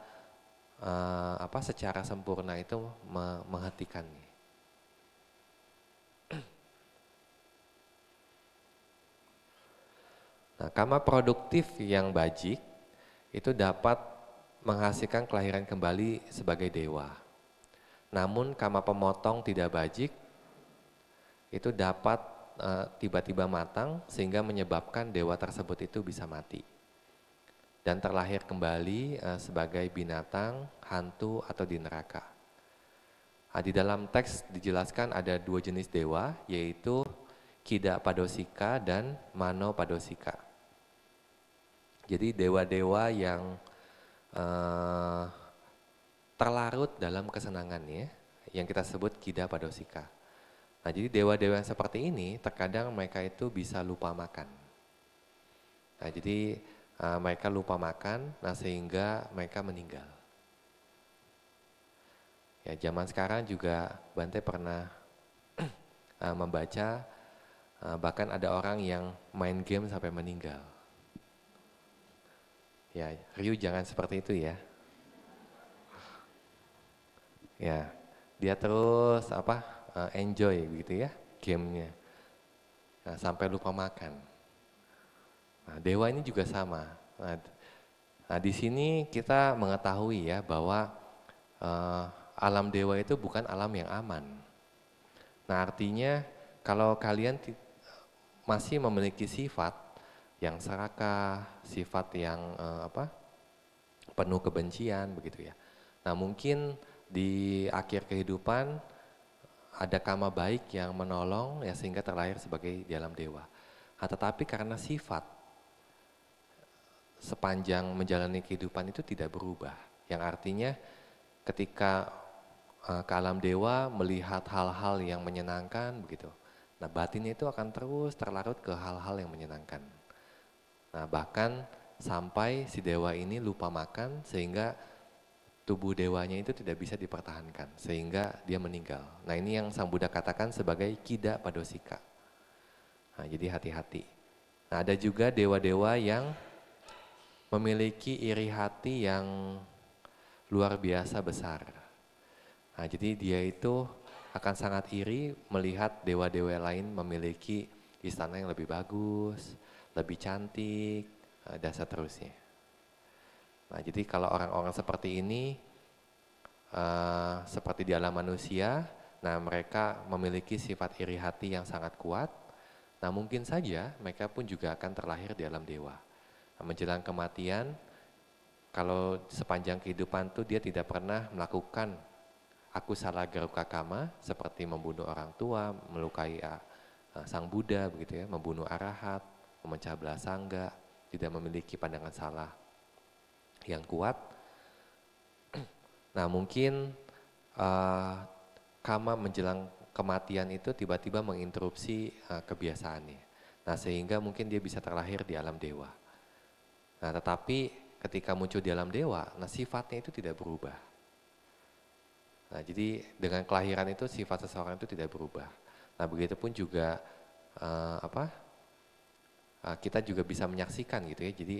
secara sempurna itu menghentikannya. Nah, kama produktif yang bajik itu dapat menghasilkan kelahiran kembali sebagai dewa. Namun kama pemotong tidak bajik itu dapat tiba-tiba matang sehingga menyebabkan dewa tersebut itu bisa mati dan terlahir kembali sebagai binatang, hantu atau di neraka. Nah, di dalam teks dijelaskan ada 2 jenis dewa, yaitu Kida Padosika dan Mano Padosika. Jadi dewa-dewa yang terlarut dalam kesenangannya, yang kita sebut Kida Padosika. Nah, jadi dewa-dewa yang seperti ini terkadang mereka itu bisa lupa makan. Nah, jadi mereka lupa makan, nah sehingga mereka meninggal. Ya, zaman sekarang juga Bante pernah membaca bahkan ada orang yang main game sampai meninggal. Ya, Ryu jangan seperti itu ya. Ya, dia terus enjoy gitu ya gamenya, nah, sampai lupa makan. Nah, dewa ini juga sama. Nah, di sini kita mengetahui ya bahwa alam dewa itu bukan alam yang aman. Nah, artinya kalau kalian masih memiliki sifat yang serakah, sifat yang penuh kebencian begitu ya. Nah, mungkin di akhir kehidupan ada kama baik yang menolong ya sehingga terlahir sebagai di alam dewa. Nah, tetapi karena sifat sepanjang menjalani kehidupan itu tidak berubah. Yang artinya ketika ke alam dewa melihat hal-hal yang menyenangkan begitu. Nah, batinnya itu akan terus terlarut ke hal-hal yang menyenangkan. Nah, bahkan sampai si dewa ini lupa makan sehingga tubuh dewanya itu tidak bisa dipertahankan sehingga dia meninggal. Nah, ini yang Sang Buddha katakan sebagai Kida Padosika. Nah, jadi hati-hati. Nah, ada juga dewa-dewa yang memiliki iri hati yang luar biasa besar. Nah, jadi dia itu akan sangat iri melihat dewa-dewa lain memiliki istana yang lebih bagus, lebih cantik, dan seterusnya. Nah, jadi kalau orang-orang seperti ini, seperti di alam manusia, nah mereka memiliki sifat iri hati yang sangat kuat, nah mungkin saja mereka pun juga akan terlahir di alam dewa. Menjelang kematian, kalau sepanjang kehidupan tuh dia tidak pernah melakukan akusala garuka kama seperti membunuh orang tua, melukai Sang Buddha begitu ya, membunuh arahat, memecah belah sangga, tidak memiliki pandangan salah yang kuat. Nah, mungkin kama menjelang kematian itu tiba-tiba menginterupsi kebiasaannya. Nah, sehingga mungkin dia bisa terlahir di alam dewa. Nah, tetapi ketika muncul di alam dewa, nah sifatnya itu tidak berubah. Nah, jadi dengan kelahiran itu sifat seseorang itu tidak berubah. Nah, begitupun juga kita juga bisa menyaksikan gitu ya. Jadi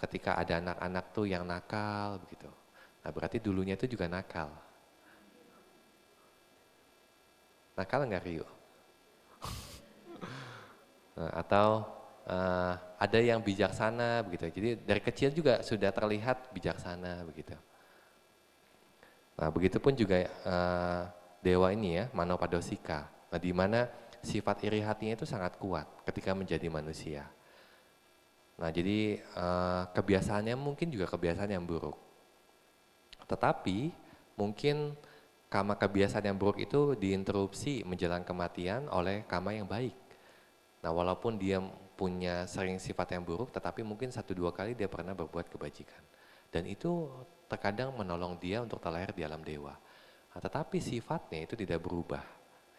ketika ada anak-anak tuh yang nakal begitu. Nah, berarti dulunya itu juga nakal. Nakal enggak, Rio? Nah, atau ada yang bijaksana begitu. Jadi dari kecil juga sudah terlihat bijaksana begitu. Nah, begitupun juga dewa ini ya, Mano Padosika. Nah, di mana sifat iri hatinya itu sangat kuat ketika menjadi manusia. Nah, jadi kebiasaannya mungkin juga kebiasaan yang buruk. Tetapi mungkin kama kebiasaan yang buruk itu diinterupsi menjelang kematian oleh kama yang baik. Nah, walaupun dia punya sering sifat yang buruk, tetapi mungkin 1-2 kali dia pernah berbuat kebajikan. Dan itu terkadang menolong dia untuk terlahir di alam dewa. Nah, tetapi sifatnya itu tidak berubah.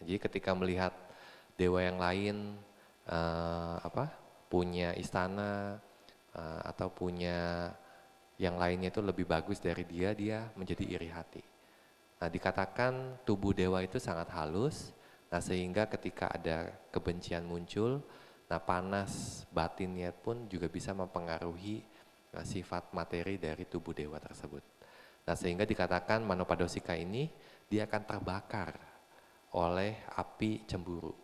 Jadi ketika melihat dewa yang lain punya istana atau punya yang lainnya itu lebih bagus dari dia, dia menjadi iri hati. Nah, dikatakan tubuh dewa itu sangat halus. Nah, sehingga ketika ada kebencian muncul, nah panas batinnya pun juga bisa mempengaruhi sifat materi dari tubuh dewa tersebut. Nah, sehingga dikatakan Mano Padosika ini dia akan terbakar oleh api cemburu.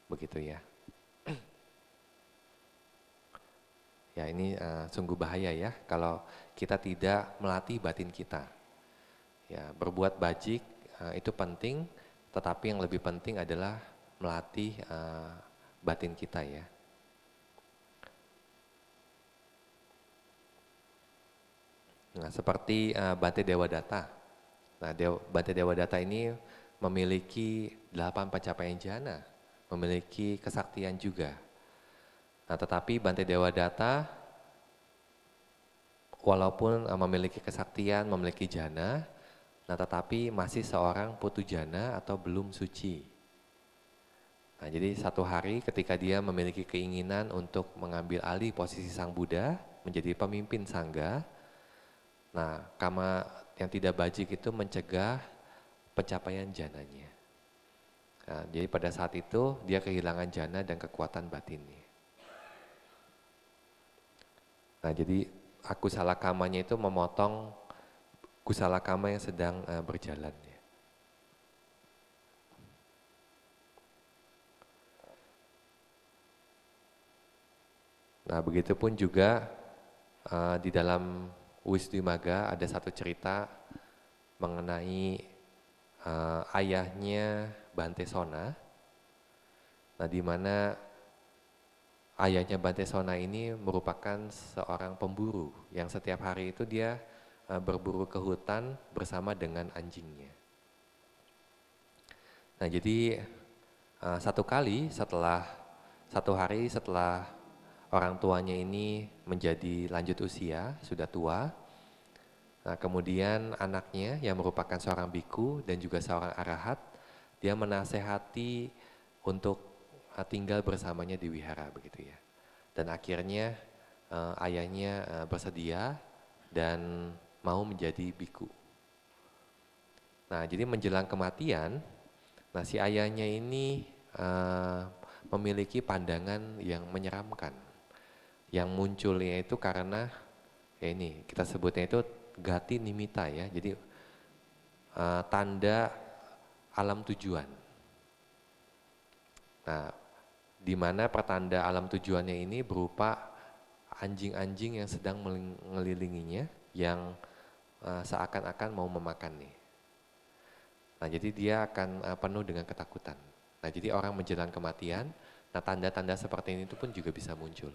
Begitu ya. Ya, ini sungguh bahaya ya kalau kita tidak melatih batin kita. Ya, berbuat bajik itu penting, tetapi yang lebih penting adalah melatih batin kita ya. Nah, seperti Bante Dewadatta. Nah, Bante Dewadatta ini memiliki 8 pencapaian jana, memiliki kesaktian juga. Nah, tetapi Bante Dewadatta walaupun memiliki kesaktian, memiliki jana, nah tetapi masih seorang putu jana atau belum suci. Nah, jadi satu hari ketika dia memiliki keinginan untuk mengambil alih posisi Sang Buddha, menjadi pemimpin Sangga, nah kama yang tidak bajik itu mencegah pencapaian jananya. Nah, jadi pada saat itu dia kehilangan jana dan kekuatan batinnya. Nah, jadi akusala kamanya itu memotong kusala kama yang sedang berjalan. Ya. Nah, begitupun juga di dalam Wisudimagga ada satu cerita mengenai ayahnya Bante Sona. Nah, di mana ayahnya Bante Sona ini merupakan seorang pemburu yang setiap hari itu dia berburu ke hutan bersama dengan anjingnya. Nah, jadi satu hari setelah orang tuanya ini menjadi lanjut usia, sudah tua, nah kemudian anaknya yang merupakan seorang biku dan juga seorang arahat, dia menasehati untuk tinggal bersamanya di wihara begitu ya. Dan akhirnya ayahnya bersedia dan mau menjadi biku. Nah, jadi menjelang kematian, nah si ayahnya ini memiliki pandangan yang menyeramkan. Yang munculnya itu karena ya ini kita sebutnya itu gati nimita ya. Jadi tanda alam tujuan. Nah, di mana pertanda alam tujuannya ini berupa anjing-anjing yang sedang mengelilinginya yang seakan-akan mau memakan nih. Nah, jadi dia akan penuh dengan ketakutan. Nah, jadi orang menjelang kematian, nah tanda-tanda seperti ini itu pun juga bisa muncul.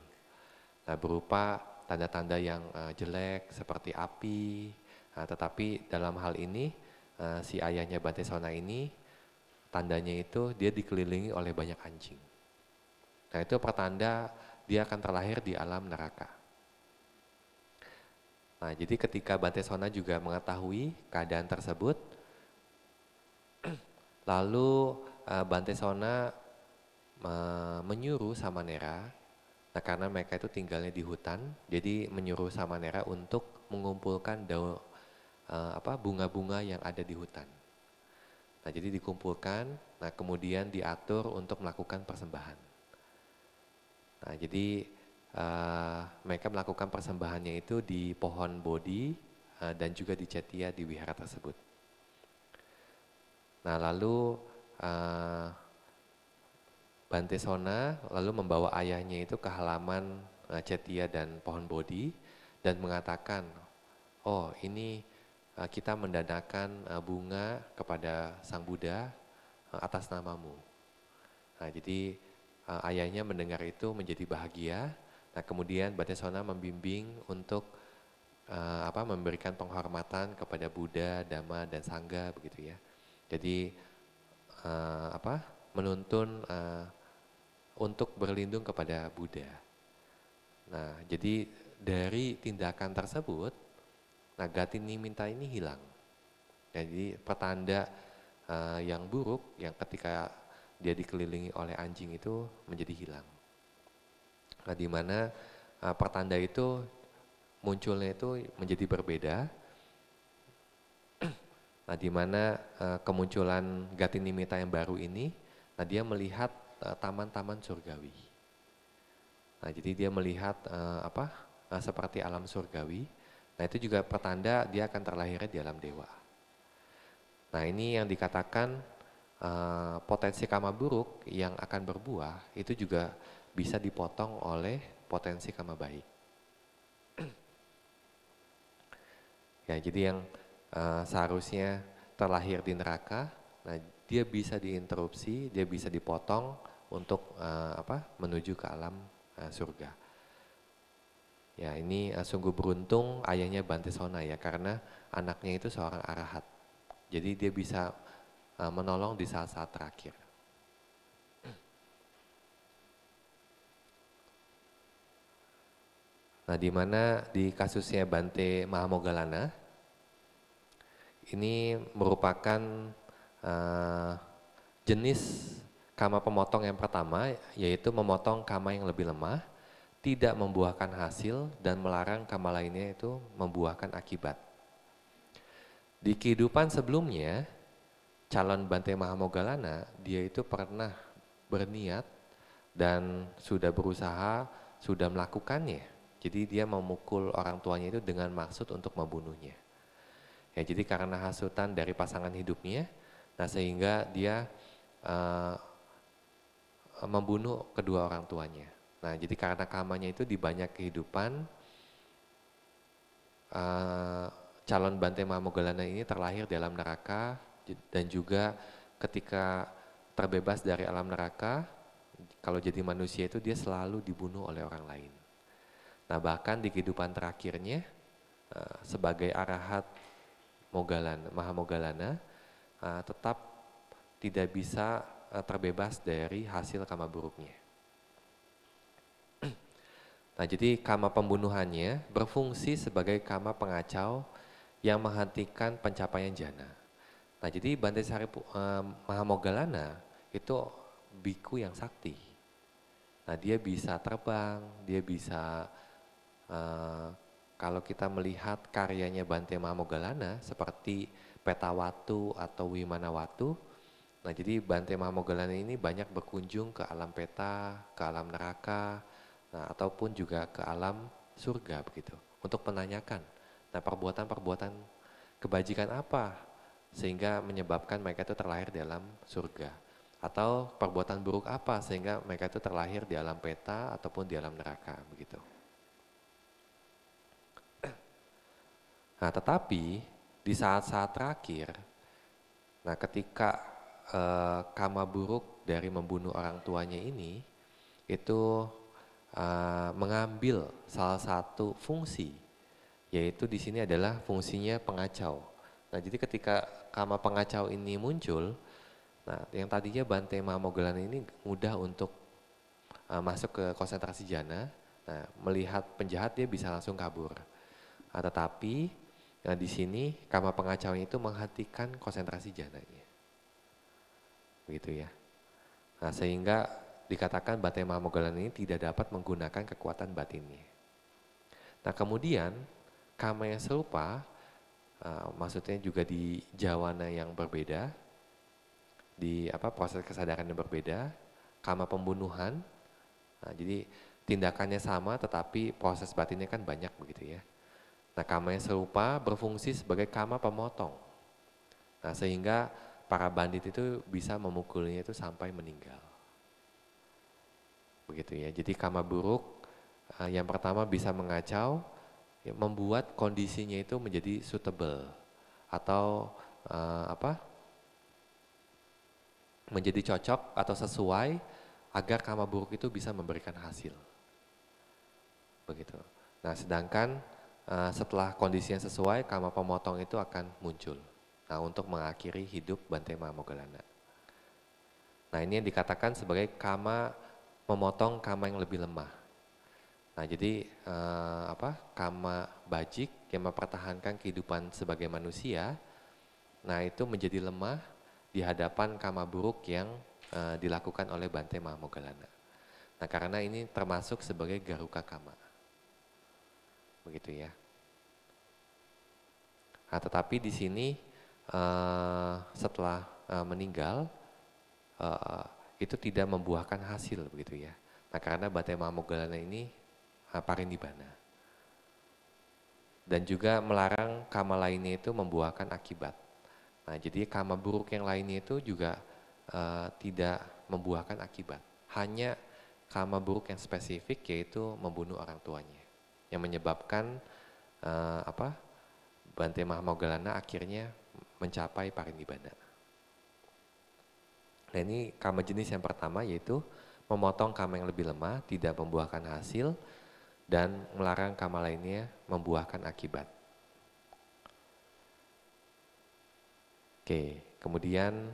Nah, berupa tanda-tanda yang jelek seperti api, nah, tetapi dalam hal ini si ayahnya Bante Sona ini tandanya itu dia dikelilingi oleh banyak anjing. Nah, itu pertanda dia akan terlahir di alam neraka. Nah, jadi ketika Bante Sona juga mengetahui keadaan tersebut, lalu Bante Sona menyuruh Samanera, nah karena mereka itu tinggalnya di hutan, jadi menyuruh Samanera untuk mengumpulkan bunga-bunga yang ada di hutan. Nah, jadi dikumpulkan, nah kemudian diatur untuk melakukan persembahan. Nah, jadi mereka melakukan persembahannya itu di pohon Bodhi dan juga di Cetya di wihara tersebut. Nah, lalu Bante Sona lalu membawa ayahnya itu ke halaman Cetya dan pohon Bodhi dan mengatakan, oh ini kita mendanakan bunga kepada Sang Buddha atas namamu. Nah, jadi ayahnya mendengar itu menjadi bahagia. Nah, kemudian Bante Sona membimbing untuk memberikan penghormatan kepada Buddha, Dhamma, dan Sangha begitu ya. Jadi menuntun untuk berlindung kepada Buddha. Nah, jadi dari tindakan tersebut, nah gati nimita ini hilang. Jadi pertanda yang buruk yang ketika dia dikelilingi oleh anjing itu menjadi hilang. Nah, di mana pertanda itu munculnya itu menjadi berbeda. Nah, di mana kemunculan gati nimita yang baru ini, nah dia melihat taman-taman surgawi. Nah, jadi dia melihat seperti alam surgawi. Nah, itu juga pertanda dia akan terlahirnya di alam dewa. Nah, ini yang dikatakan potensi kama buruk yang akan berbuah itu juga bisa dipotong oleh potensi kama baik. Ya, jadi yang seharusnya terlahir di neraka, nah dia bisa diinterupsi, dia bisa dipotong untuk menuju ke alam surga. Ya, ini sungguh beruntung ayahnya Bantesona ya, karena anaknya itu seorang arahat. Jadi dia bisa menolong di saat-saat terakhir. Nah, di mana di kasusnya Bante Mahamoggallana, ini merupakan jenis kama pemotong yang pertama, yaitu memotong kama yang lebih lemah, tidak membuahkan hasil, dan melarang kama lainnya itu membuahkan akibat. Di kehidupan sebelumnya, calon Bante Mahamoggallana, dia itu pernah berniat dan sudah berusaha, sudah melakukannya. Jadi dia memukul orang tuanya itu dengan maksud untuk membunuhnya. Ya, jadi karena hasutan dari pasangan hidupnya, nah sehingga dia membunuh kedua orang tuanya. Nah, jadi karena kamanya itu di banyak kehidupan, calon Bante Mahamoggallana ini terlahir di alam neraka, dan juga ketika terbebas dari alam neraka, kalau jadi manusia itu dia selalu dibunuh oleh orang lain. Nah, bahkan di kehidupan terakhirnya sebagai arahat Mahamoggallana tetap tidak bisa terbebas dari hasil kama buruknya. Nah, jadi kama pembunuhannya berfungsi sebagai kama pengacau yang menghentikan pencapaian jana. Nah, jadi Bante Mahamoggallana itu biku yang sakti. Nah, dia bisa terbang, dia bisa kalau kita melihat karyanya Bante Mahamoggallana seperti Petawatu atau Wimanawatu, nah jadi Bante Mahamoggallana ini banyak berkunjung ke alam peta, ke alam neraka, nah, ataupun juga ke alam surga begitu, untuk menanyakan, nah perbuatan-perbuatan kebajikan apa sehingga menyebabkan mereka itu terlahir di alam surga, atau perbuatan buruk apa sehingga mereka itu terlahir di alam peta ataupun di alam neraka begitu. Nah, tetapi di saat-saat terakhir, nah ketika kama buruk dari membunuh orang tuanya ini itu mengambil salah satu fungsi, yaitu di sini adalah fungsinya pengacau. Nah, jadi ketika kama pengacau ini muncul, nah yang tadinya Bante Mahamoggallana ini mudah untuk masuk ke konsentrasi jana, nah melihat penjahat dia bisa langsung kabur. Nah, tetapi nah, di sini kama pengacau itu menghentikan konsentrasi jananya. Begitu ya. Nah, sehingga dikatakan Bante Mahamoggallana ini tidak dapat menggunakan kekuatan batinnya. Nah, kemudian kama yang serupa, maksudnya juga di jawana yang berbeda, di proses kesadaran yang berbeda, kama pembunuhan. Nah, jadi tindakannya sama tetapi proses batinnya kan banyak begitu ya. Nah, kama yang serupa berfungsi sebagai kama pemotong. Nah, sehingga para bandit itu bisa memukulnya itu sampai meninggal. Begitu ya. Jadi kama buruk yang pertama bisa mengacau, ya, membuat kondisinya itu menjadi suitable atau menjadi cocok atau sesuai agar kama buruk itu bisa memberikan hasil. Begitu. Nah, sedangkan setelah kondisi yang sesuai, kama pemotong itu akan muncul. Nah, untuk mengakhiri hidup Bante Mahamoggallana. Nah, ini yang dikatakan sebagai kama memotong kama yang lebih lemah. Nah, jadi kama bajik yang mempertahankan kehidupan sebagai manusia, nah itu menjadi lemah di hadapan kama buruk yang dilakukan oleh Bante Mahamoggallana. Nah, karena ini termasuk sebagai garuka kama. Begitu ya. Nah, tetapi di sini setelah meninggal itu tidak membuahkan hasil begitu ya. Nah, karena Bante Mahamoggallana ini parinibbana. Dan juga melarang kama lainnya itu membuahkan akibat. Nah, jadi kama buruk yang lainnya itu juga tidak membuahkan akibat. Hanya kama buruk yang spesifik, yaitu membunuh orang tuanya, yang menyebabkan Bante Mahamoggallana akhirnya mencapai parinibbana. Nah ini karma jenis yang pertama yaitu memotong karma yang lebih lemah, tidak membuahkan hasil, dan melarang karma lainnya membuahkan akibat. Oke, kemudian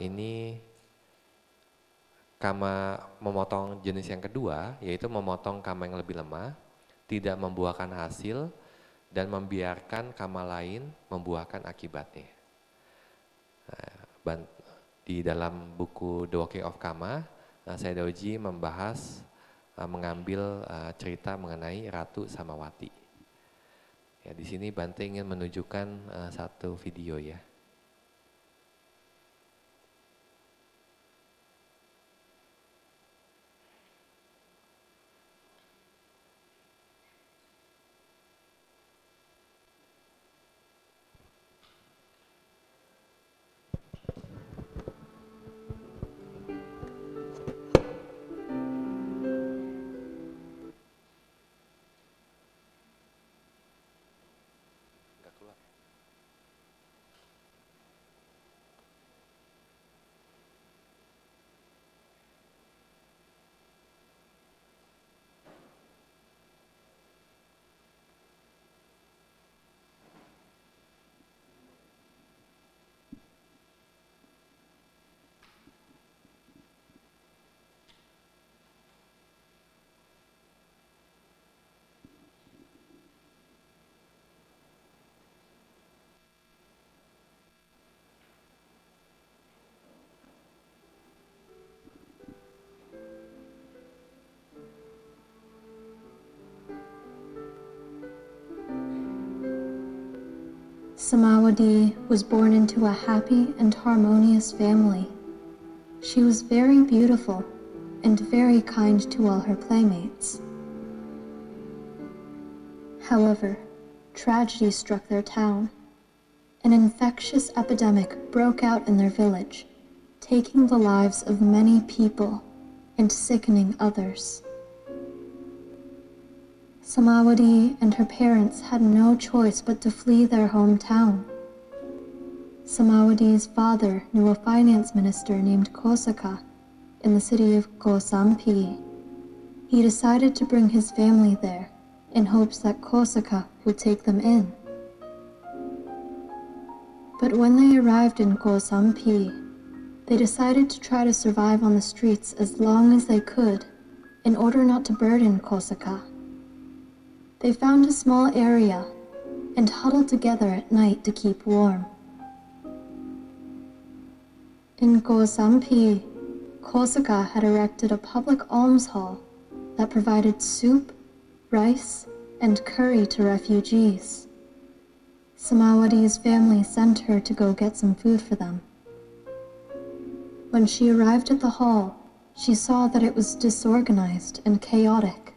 ini karma memotong jenis yang kedua, yaitu memotong karma yang lebih lemah, tidak membuahkan hasil, dan membiarkan karma lain membuahkan akibatnya. Di dalam buku The Walking of Karma, saya Daoji membahas, mengambil cerita mengenai Ratu Samawati. Ya, di sini Bante ingin menunjukkan satu video ya. Samawati was born into a happy and harmonious family. She was very beautiful and very kind to all her playmates. However, tragedy struck their town. An infectious epidemic broke out in their village, taking the lives of many people and sickening others. Samawati and her parents had no choice but to flee their hometown. Samawati's father knew a finance minister named Kosaka in the city of Kosampi. He decided to bring his family there in hopes that Kosaka would take them in. But when they arrived in Kosampi, they decided to try to survive on the streets as long as they could in order not to burden Kosaka. They found a small area and huddled together at night to keep warm. In Kosampi, Kosaka had erected a public alms hall that provided soup, rice, and curry to refugees. Samawati's family sent her to go get some food for them. When she arrived at the hall, she saw that it was disorganized and chaotic.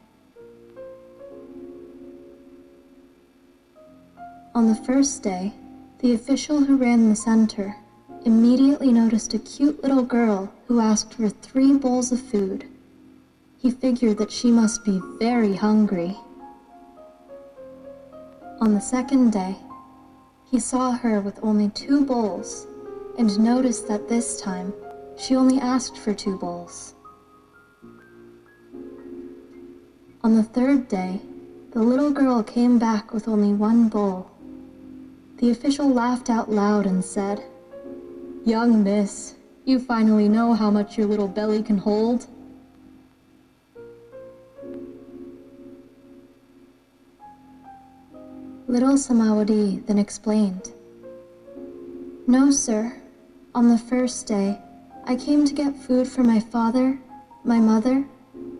On the first day, the official who ran the center immediately noticed a cute little girl who asked for 3 bowls of food. He figured that she must be very hungry. On the second day, he saw her with only 2 bowls and noticed that this time she only asked for 2 bowls. On the third day, the little girl came back with only 1 bowl. The official laughed out loud and said, "Young miss, you finally know how much your little belly can hold." Little Samawati then explained, "No, sir. On the first day, I came to get food for my father, my mother,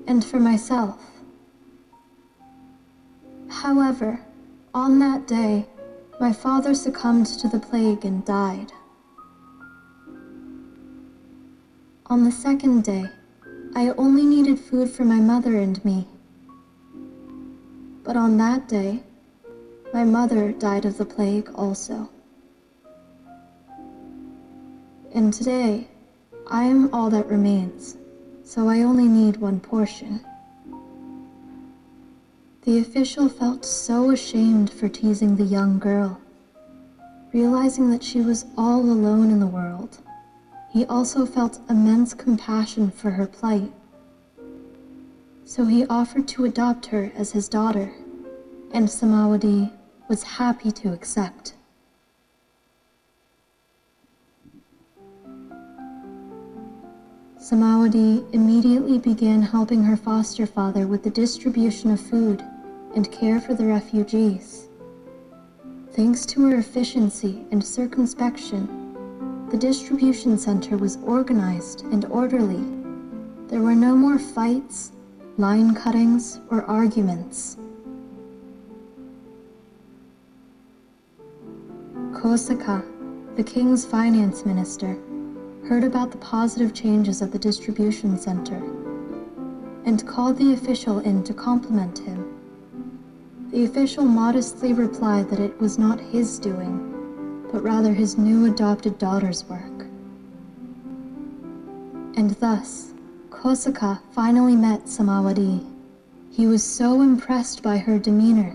and for myself. However, on that day, my father succumbed to the plague and died. On the second day, I only needed food for my mother and me. But on that day, my mother died of the plague also. And today, I am all that remains, so I only need 1 portion." The official felt so ashamed for teasing the young girl. Realizing that she was all alone in the world, he also felt immense compassion for her plight. So he offered to adopt her as his daughter, and Samawati was happy to accept. Samawati immediately began helping her foster father with the distribution of food and care for the refugees. Thanks to her efficiency and circumspection, the distribution center was organized and orderly. There were no more fights, line cuttings, or arguments. Kosaka, the king's finance minister, heard about the positive changes at the distribution center and called the official in to compliment him. The official modestly replied that it was not his doing, but rather his new adopted daughter's work. And thus, Kosaka finally met Samawati. He was so impressed by her demeanor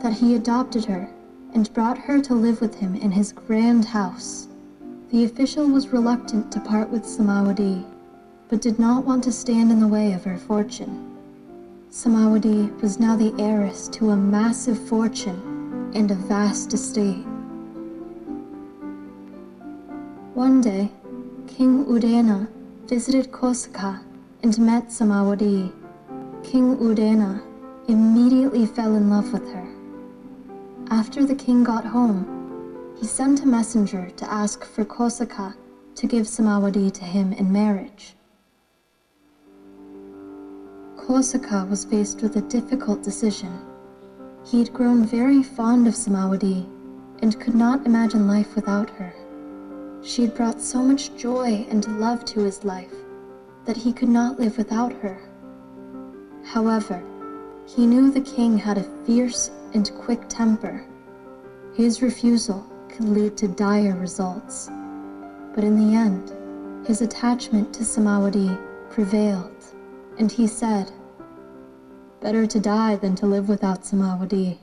that he adopted her and brought her to live with him in his grand house. The official was reluctant to part with Samawati, but did not want to stand in the way of her fortune. Samawati was now the heiress to a massive fortune and a vast estate. One day, King Udena visited Kosaka and met Samawati. King Udena immediately fell in love with her. After the king got home, he sent a messenger to ask for Kosaka to give Samawati to him in marriage. Kosaka was faced with a difficult decision. He had grown very fond of Samawati and could not imagine life without her. She had brought so much joy and love to his life that he could not live without her. However, he knew the king had a fierce and quick temper. His refusal could lead to dire results. But in the end, his attachment to Samawati prevailed, and he said, "Better to die than to live without Samawati."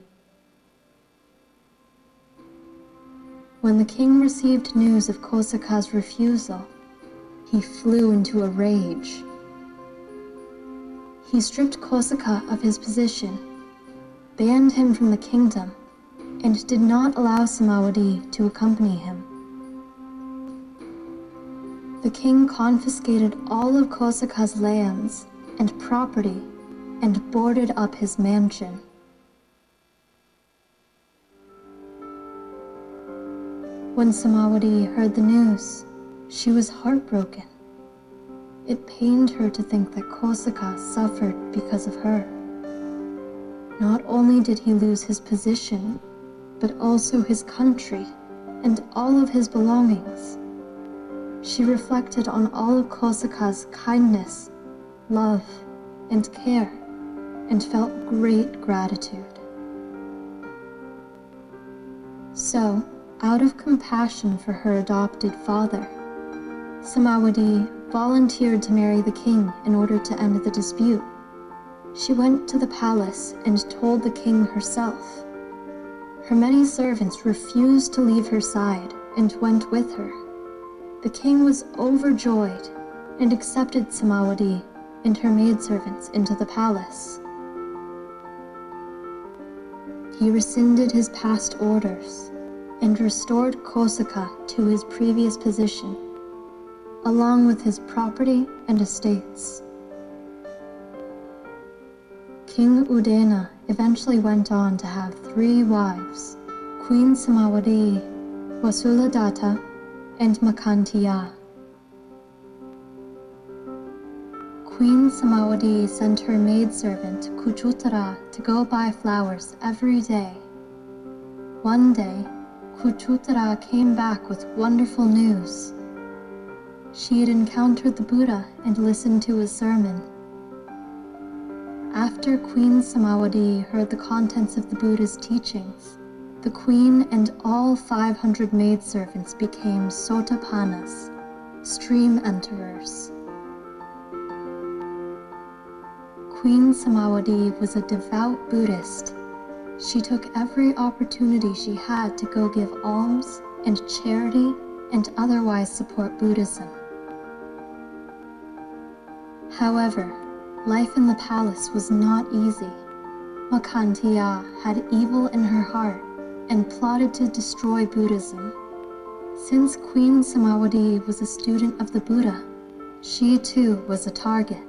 When the king received news of Kosaka's refusal, he flew into a rage. He stripped Kosaka of his position, banned him from the kingdom, and did not allow Samawati to accompany him. The king confiscated all of Kosaka's lands and property and boarded up his mansion. When Samawati heard the news, she was heartbroken. It pained her to think that Kosaka suffered because of her. Not only did he lose his position, but also his country and all of his belongings. She reflected on all of Kosaka's kindness, love, and care, and felt great gratitude. So, out of compassion for her adopted father, Samawati volunteered to marry the king in order to end the dispute. She went to the palace and told the king herself. Her many servants refused to leave her side and went with her. The king was overjoyed and accepted Samawati and her maidservants into the palace. He rescinded his past orders and restored Kosaka to his previous position, along with his property and estates. King Udena eventually went on to have 3 wives, Queen Samawati, Wasuladatta, and Makantiya. Queen Samawati sent her maidservant Kuchutara to go buy flowers every day. One day, Kuchutara came back with wonderful news. She had encountered the Buddha and listened to his sermon. After Queen Samawati heard the contents of the Buddha's teachings, the queen and all 500 maidservants became Sotapannas, stream enterers. Queen Samawati was a devout Buddhist. She took every opportunity she had to go give alms and charity and otherwise support Buddhism. However, life in the palace was not easy. Makantia had evil in her heart and plotted to destroy Buddhism. Since Queen Samawati was a student of the Buddha, she too was a target.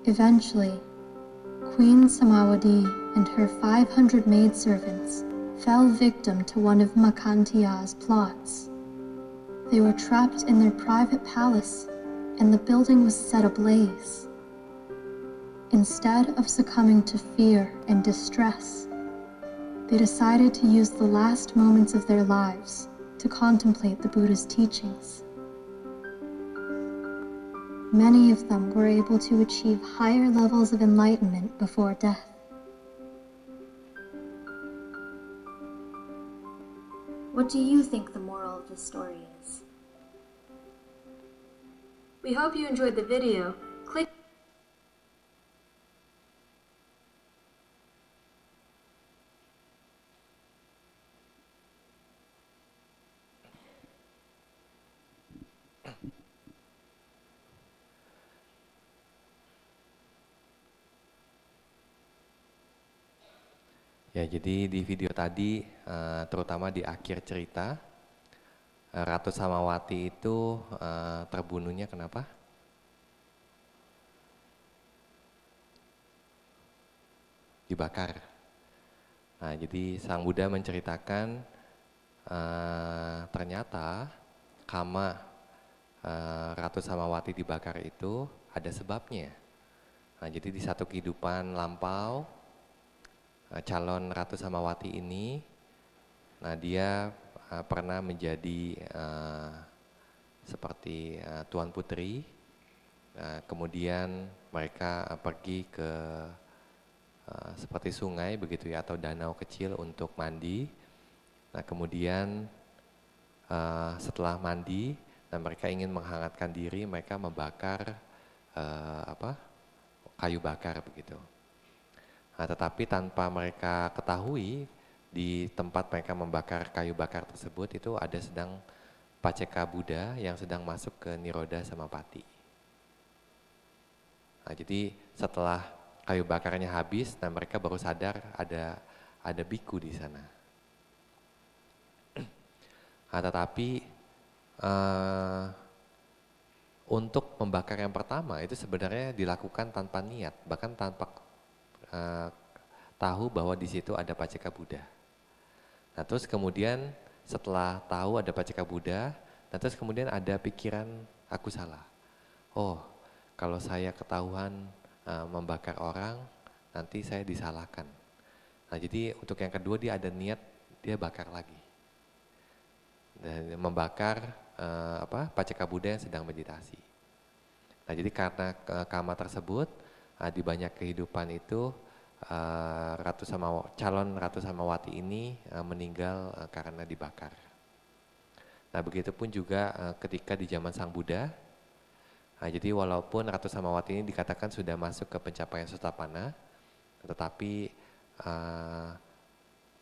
Eventually, Queen Samawati and her 500 maidservants fell victim to one of Makantia's plots. They were trapped in their private palace, and the building was set ablaze. Instead of succumbing to fear and distress, they decided to use the last moments of their lives to contemplate the Buddha's teachings. Many of them were able to achieve higher levels of enlightenment before death. What do you think the moral of this story is? We hope you enjoyed the video. Click Ya, jadi di video tadi, terutama di akhir cerita, Ratu Samawati itu terbunuhnya kenapa? Dibakar. Nah, jadi Sang Buddha menceritakan ternyata Kama Ratu Samawati dibakar itu ada sebabnya. Nah, jadi di satu kehidupan lampau, calon Ratu Samawati ini, nah dia pernah menjadi seperti Tuan Putri, kemudian mereka pergi ke seperti sungai begitu ya, atau danau kecil untuk mandi. Nah kemudian setelah mandi, nah mereka ingin menghangatkan diri, mereka membakar kayu bakar begitu. Nah, tetapi tanpa mereka ketahui, di tempat mereka membakar kayu bakar tersebut itu ada sedang Paceka Buddha yang sedang masuk ke Nirodha Samapati. Nah, jadi setelah kayu bakarnya habis, nah mereka baru sadar ada biku di sana. Nah, tetapi untuk membakar yang pertama itu sebenarnya dilakukan tanpa niat, bahkan tanpa tahu bahwa di situ ada Paceka Buddha. Nah terus kemudian setelah tahu ada Paceka Buddha, nah terus kemudian ada pikiran aku salah. Oh, kalau saya ketahuan membakar orang, nanti saya disalahkan. Nah jadi untuk yang kedua dia ada niat, dia bakar lagi. Dan membakar Paceka Buddha yang sedang meditasi. Nah jadi karena karma tersebut, di banyak kehidupan itu calon Ratu Samawati ini meninggal karena dibakar. Nah begitupun juga ketika di zaman Sang Buddha, jadi walaupun Ratu Samawati ini dikatakan sudah masuk ke pencapaian Sotapanna, tetapi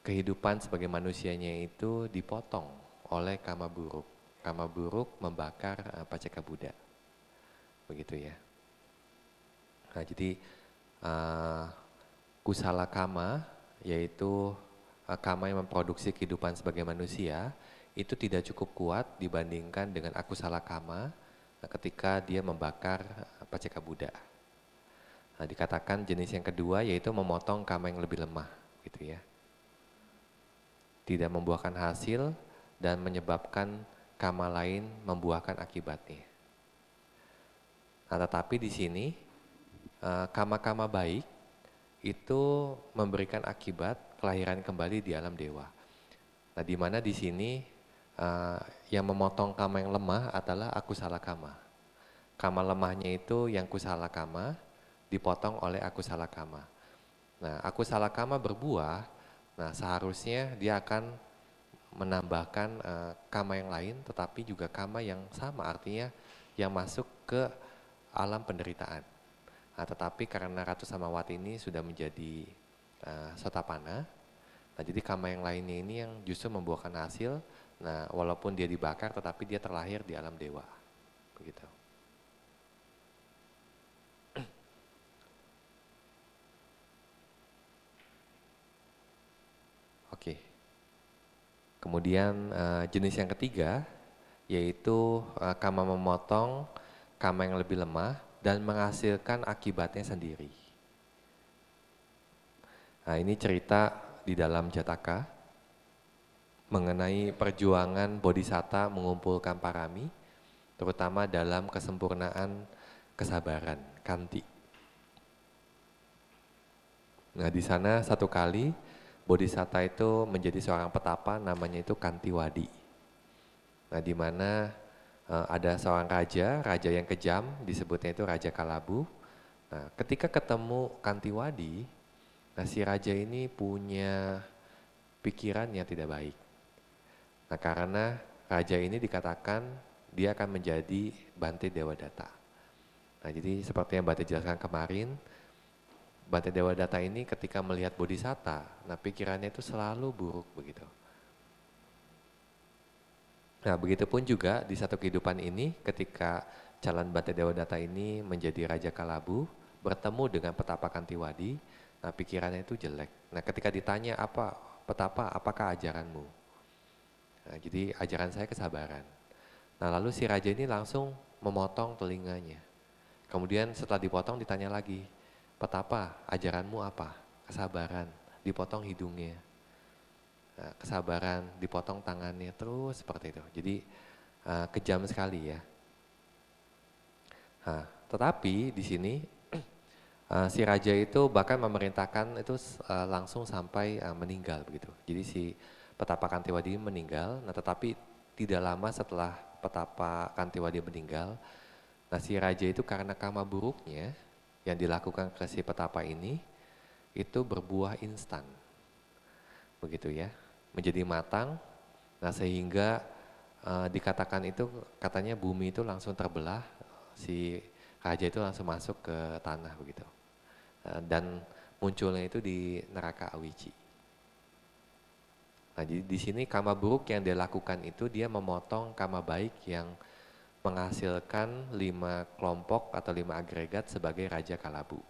kehidupan sebagai manusianya itu dipotong oleh kama buruk. Kama buruk membakar Paceka Buddha, begitu ya. Nah jadi kusala kama, yaitu kama yang memproduksi kehidupan sebagai manusia, itu tidak cukup kuat dibandingkan dengan akusala kama ketika dia membakar Paceka Buddha. Nah, dikatakan jenis yang kedua yaitu memotong kama yang lebih lemah, gitu ya. Tidak membuahkan hasil dan menyebabkan kama lain membuahkan akibatnya. Nah, tetapi di sini kama-kama baik itu memberikan akibat kelahiran kembali di alam dewa. Nah, di mana di sini yang memotong kama yang lemah adalah akusala kama. Kama lemahnya itu yang kusala kama dipotong oleh akusala kama. Nah, akusala kama berbuah, nah seharusnya dia akan menambahkan kama yang lain, tetapi juga kama yang sama, artinya yang masuk ke alam penderitaan. Nah, tetapi karena Ratu Samawati ini sudah menjadi Sotapanna, nah jadi kama yang lainnya ini yang justru membuahkan hasil. Nah, walaupun dia dibakar, tetapi dia terlahir di alam dewa, begitu. Oke. Kemudian jenis yang ketiga yaitu karma memotong, karma yang lebih lemah dan menghasilkan akibatnya sendiri. Nah, ini cerita di dalam Jataka mengenai perjuangan Bodhisatta mengumpulkan parami, terutama dalam kesempurnaan kesabaran, kanti. Nah, di sana satu kali Bodhisatta itu menjadi seorang petapa, namanya itu Kantiwadi. Nah, di mana ada seorang raja yang kejam, disebutnya itu Raja Kalabu. Nah, ketika ketemu Kantiwadi, nah si raja ini punya pikiran yang tidak baik. Nah, karena raja ini dikatakan dia akan menjadi Bante Dewadatta. Nah, jadi seperti yang Bante jelaskan kemarin, Bante Dewadatta ini ketika melihat Bodhisatta, nah pikirannya itu selalu buruk begitu. Nah, begitupun juga di satu kehidupan ini ketika calon Bante Dewadatta ini menjadi Raja Kalabu, bertemu dengan petapa Kantiwadi, nah pikirannya itu jelek. Nah, ketika ditanya apa petapa, apakah ajaranmu? Nah, jadi ajaran saya kesabaran. Nah, lalu si raja ini langsung memotong telinganya. Kemudian setelah dipotong ditanya lagi, petapa, ajaranmu apa? Kesabaran, dipotong hidungnya. Nah, kesabaran, dipotong tangannya, terus seperti itu. Jadi kejam sekali ya. Nah, tetapi di sini si raja itu bahkan memerintahkan itu langsung sampai meninggal begitu. Jadi si petapa Kantiwadi meninggal, nah tetapi tidak lama setelah petapa Kantiwadi meninggal, nah si raja itu karena karma buruknya yang dilakukan ke si petapa ini itu berbuah instan, begitu ya, menjadi matang. Nah sehingga dikatakan itu katanya bumi itu langsung terbelah, si raja itu langsung masuk ke tanah begitu, dan munculnya itu di neraka Awici. Nah, jadi di sini karma buruk yang dia lakukan itu dia memotong karma baik yang menghasilkan 5 kelompok atau 5 agregat sebagai Raja Kalabu.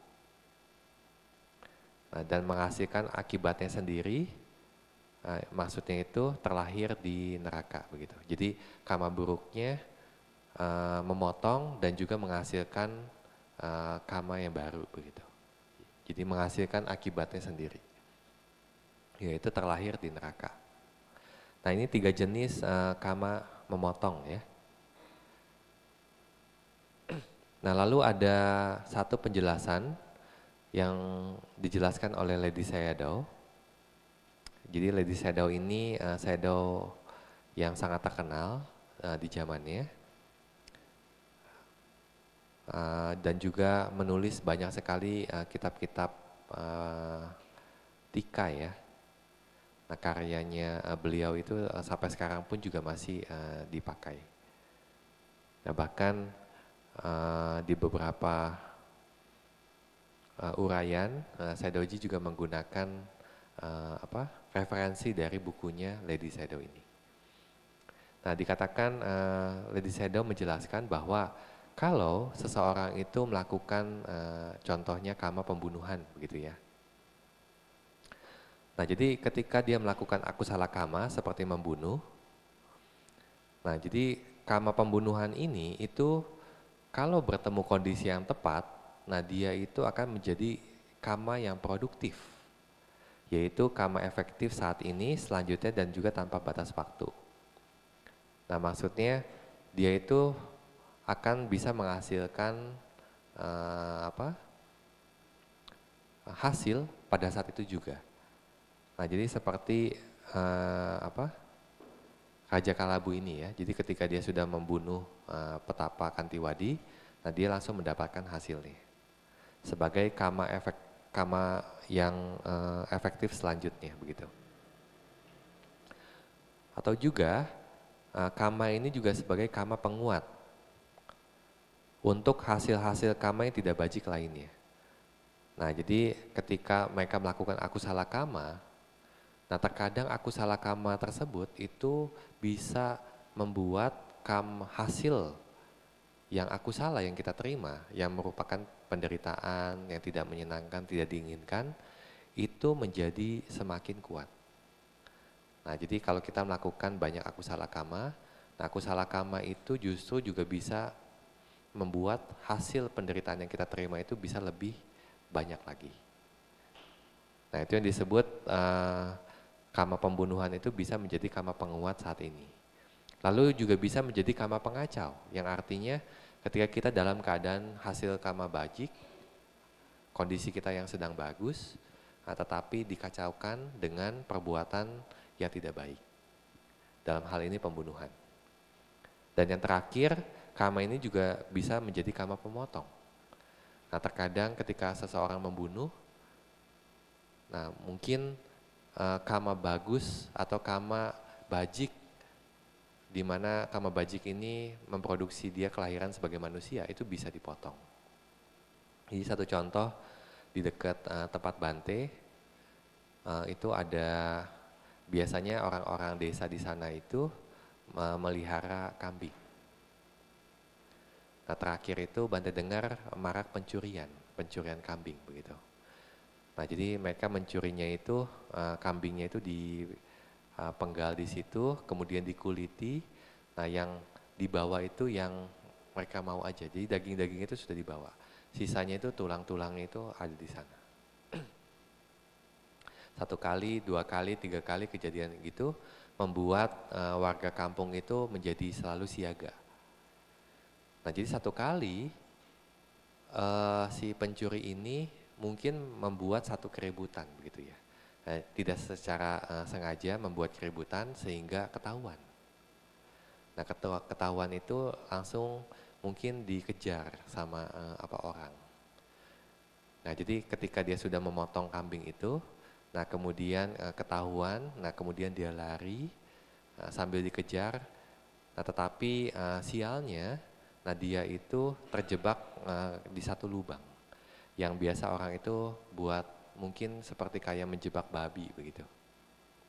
Nah, dan menghasilkan akibatnya sendiri, maksudnya itu terlahir di neraka begitu. Jadi karma buruknya memotong dan juga menghasilkan karma yang baru begitu. Jadi menghasilkan akibatnya sendiri, yaitu terlahir di neraka. Nah, ini 3 jenis karma memotong ya. Nah, lalu ada satu penjelasan yang dijelaskan oleh Ledi Sayadaw. Jadi Ledi Sayadaw ini Sayadaw yang sangat terkenal di zamannya, dan juga menulis banyak sekali kitab-kitab tika ya. Nah, karyanya beliau itu sampai sekarang pun juga masih dipakai. Nah, bahkan di beberapa uraian, Sayadawji juga menggunakan referensi dari bukunya Ledi Sayadaw ini. Nah, dikatakan Ledi Sayadaw menjelaskan bahwa kalau seseorang itu melakukan contohnya karma pembunuhan begitu ya. Nah, jadi ketika dia melakukan akusala kama seperti membunuh, nah jadi karma pembunuhan ini itu kalau bertemu kondisi yang tepat, nah dia itu akan menjadi karma yang produktif, yaitu karma efektif saat ini, selanjutnya dan juga tanpa batas waktu. Nah, maksudnya dia itu akan bisa menghasilkan hasil pada saat itu juga. Nah, jadi seperti Raja Kalabu ini ya. Jadi ketika dia sudah membunuh petapa Kantiwadi, nah dia langsung mendapatkan hasilnya sebagai karma yang efektif selanjutnya begitu. Atau juga karma ini juga sebagai karma penguat untuk hasil-hasil karma yang tidak bajik lainnya. Nah, jadi ketika mereka melakukan akusala kama, nah terkadang akusala kama tersebut itu bisa membuat hasil yang aku salah yang kita terima, yang merupakan penderitaan, yang tidak menyenangkan, tidak diinginkan, itu menjadi semakin kuat. Nah, jadi kalau kita melakukan banyak aku salah kama, nah aku salah kama itu justru juga bisa membuat hasil penderitaan yang kita terima itu bisa lebih banyak lagi. Nah, itu yang disebut kama pembunuhan itu bisa menjadi kama penguat saat ini. Lalu juga bisa menjadi kama pengacau, yang artinya ketika kita dalam keadaan hasil kama bajik, kondisi kita yang sedang bagus, tetapi dikacaukan dengan perbuatan yang tidak baik. Dalam hal ini pembunuhan. Dan yang terakhir, kama ini juga bisa menjadi kama pemotong. Nah, terkadang ketika seseorang membunuh, nah mungkin kama bagus atau kama bajik, di mana kama bajik ini memproduksi dia kelahiran sebagai manusia, itu bisa dipotong. Jadi satu contoh di dekat tempat Bante, itu ada biasanya orang-orang desa di sana itu melihara kambing. Nah, terakhir itu Bante dengar marak pencurian kambing begitu. Nah, jadi mereka mencurinya itu kambingnya itu dipenggal di situ, kemudian dikuliti. Nah, yang dibawa itu yang mereka mau aja. Jadi daging-daging itu sudah dibawa. Sisanya itu tulang-tulangnya itu ada di sana. 1 kali, 2 kali, 3 kali kejadian gitu membuat warga kampung itu menjadi selalu siaga. Nah, jadi 1 kali si pencuri ini mungkin membuat 1 keributan begitu ya. Tidak secara sengaja membuat keributan sehingga ketahuan. Nah, ketahuan itu langsung mungkin dikejar sama orang. Nah, jadi ketika dia sudah memotong kambing itu, nah kemudian ketahuan, nah kemudian dia lari sambil dikejar. Nah, tetapi sialnya, nah dia itu terjebak di 1 lubang yang biasa orang itu buat mungkin seperti kayak menjebak babi begitu.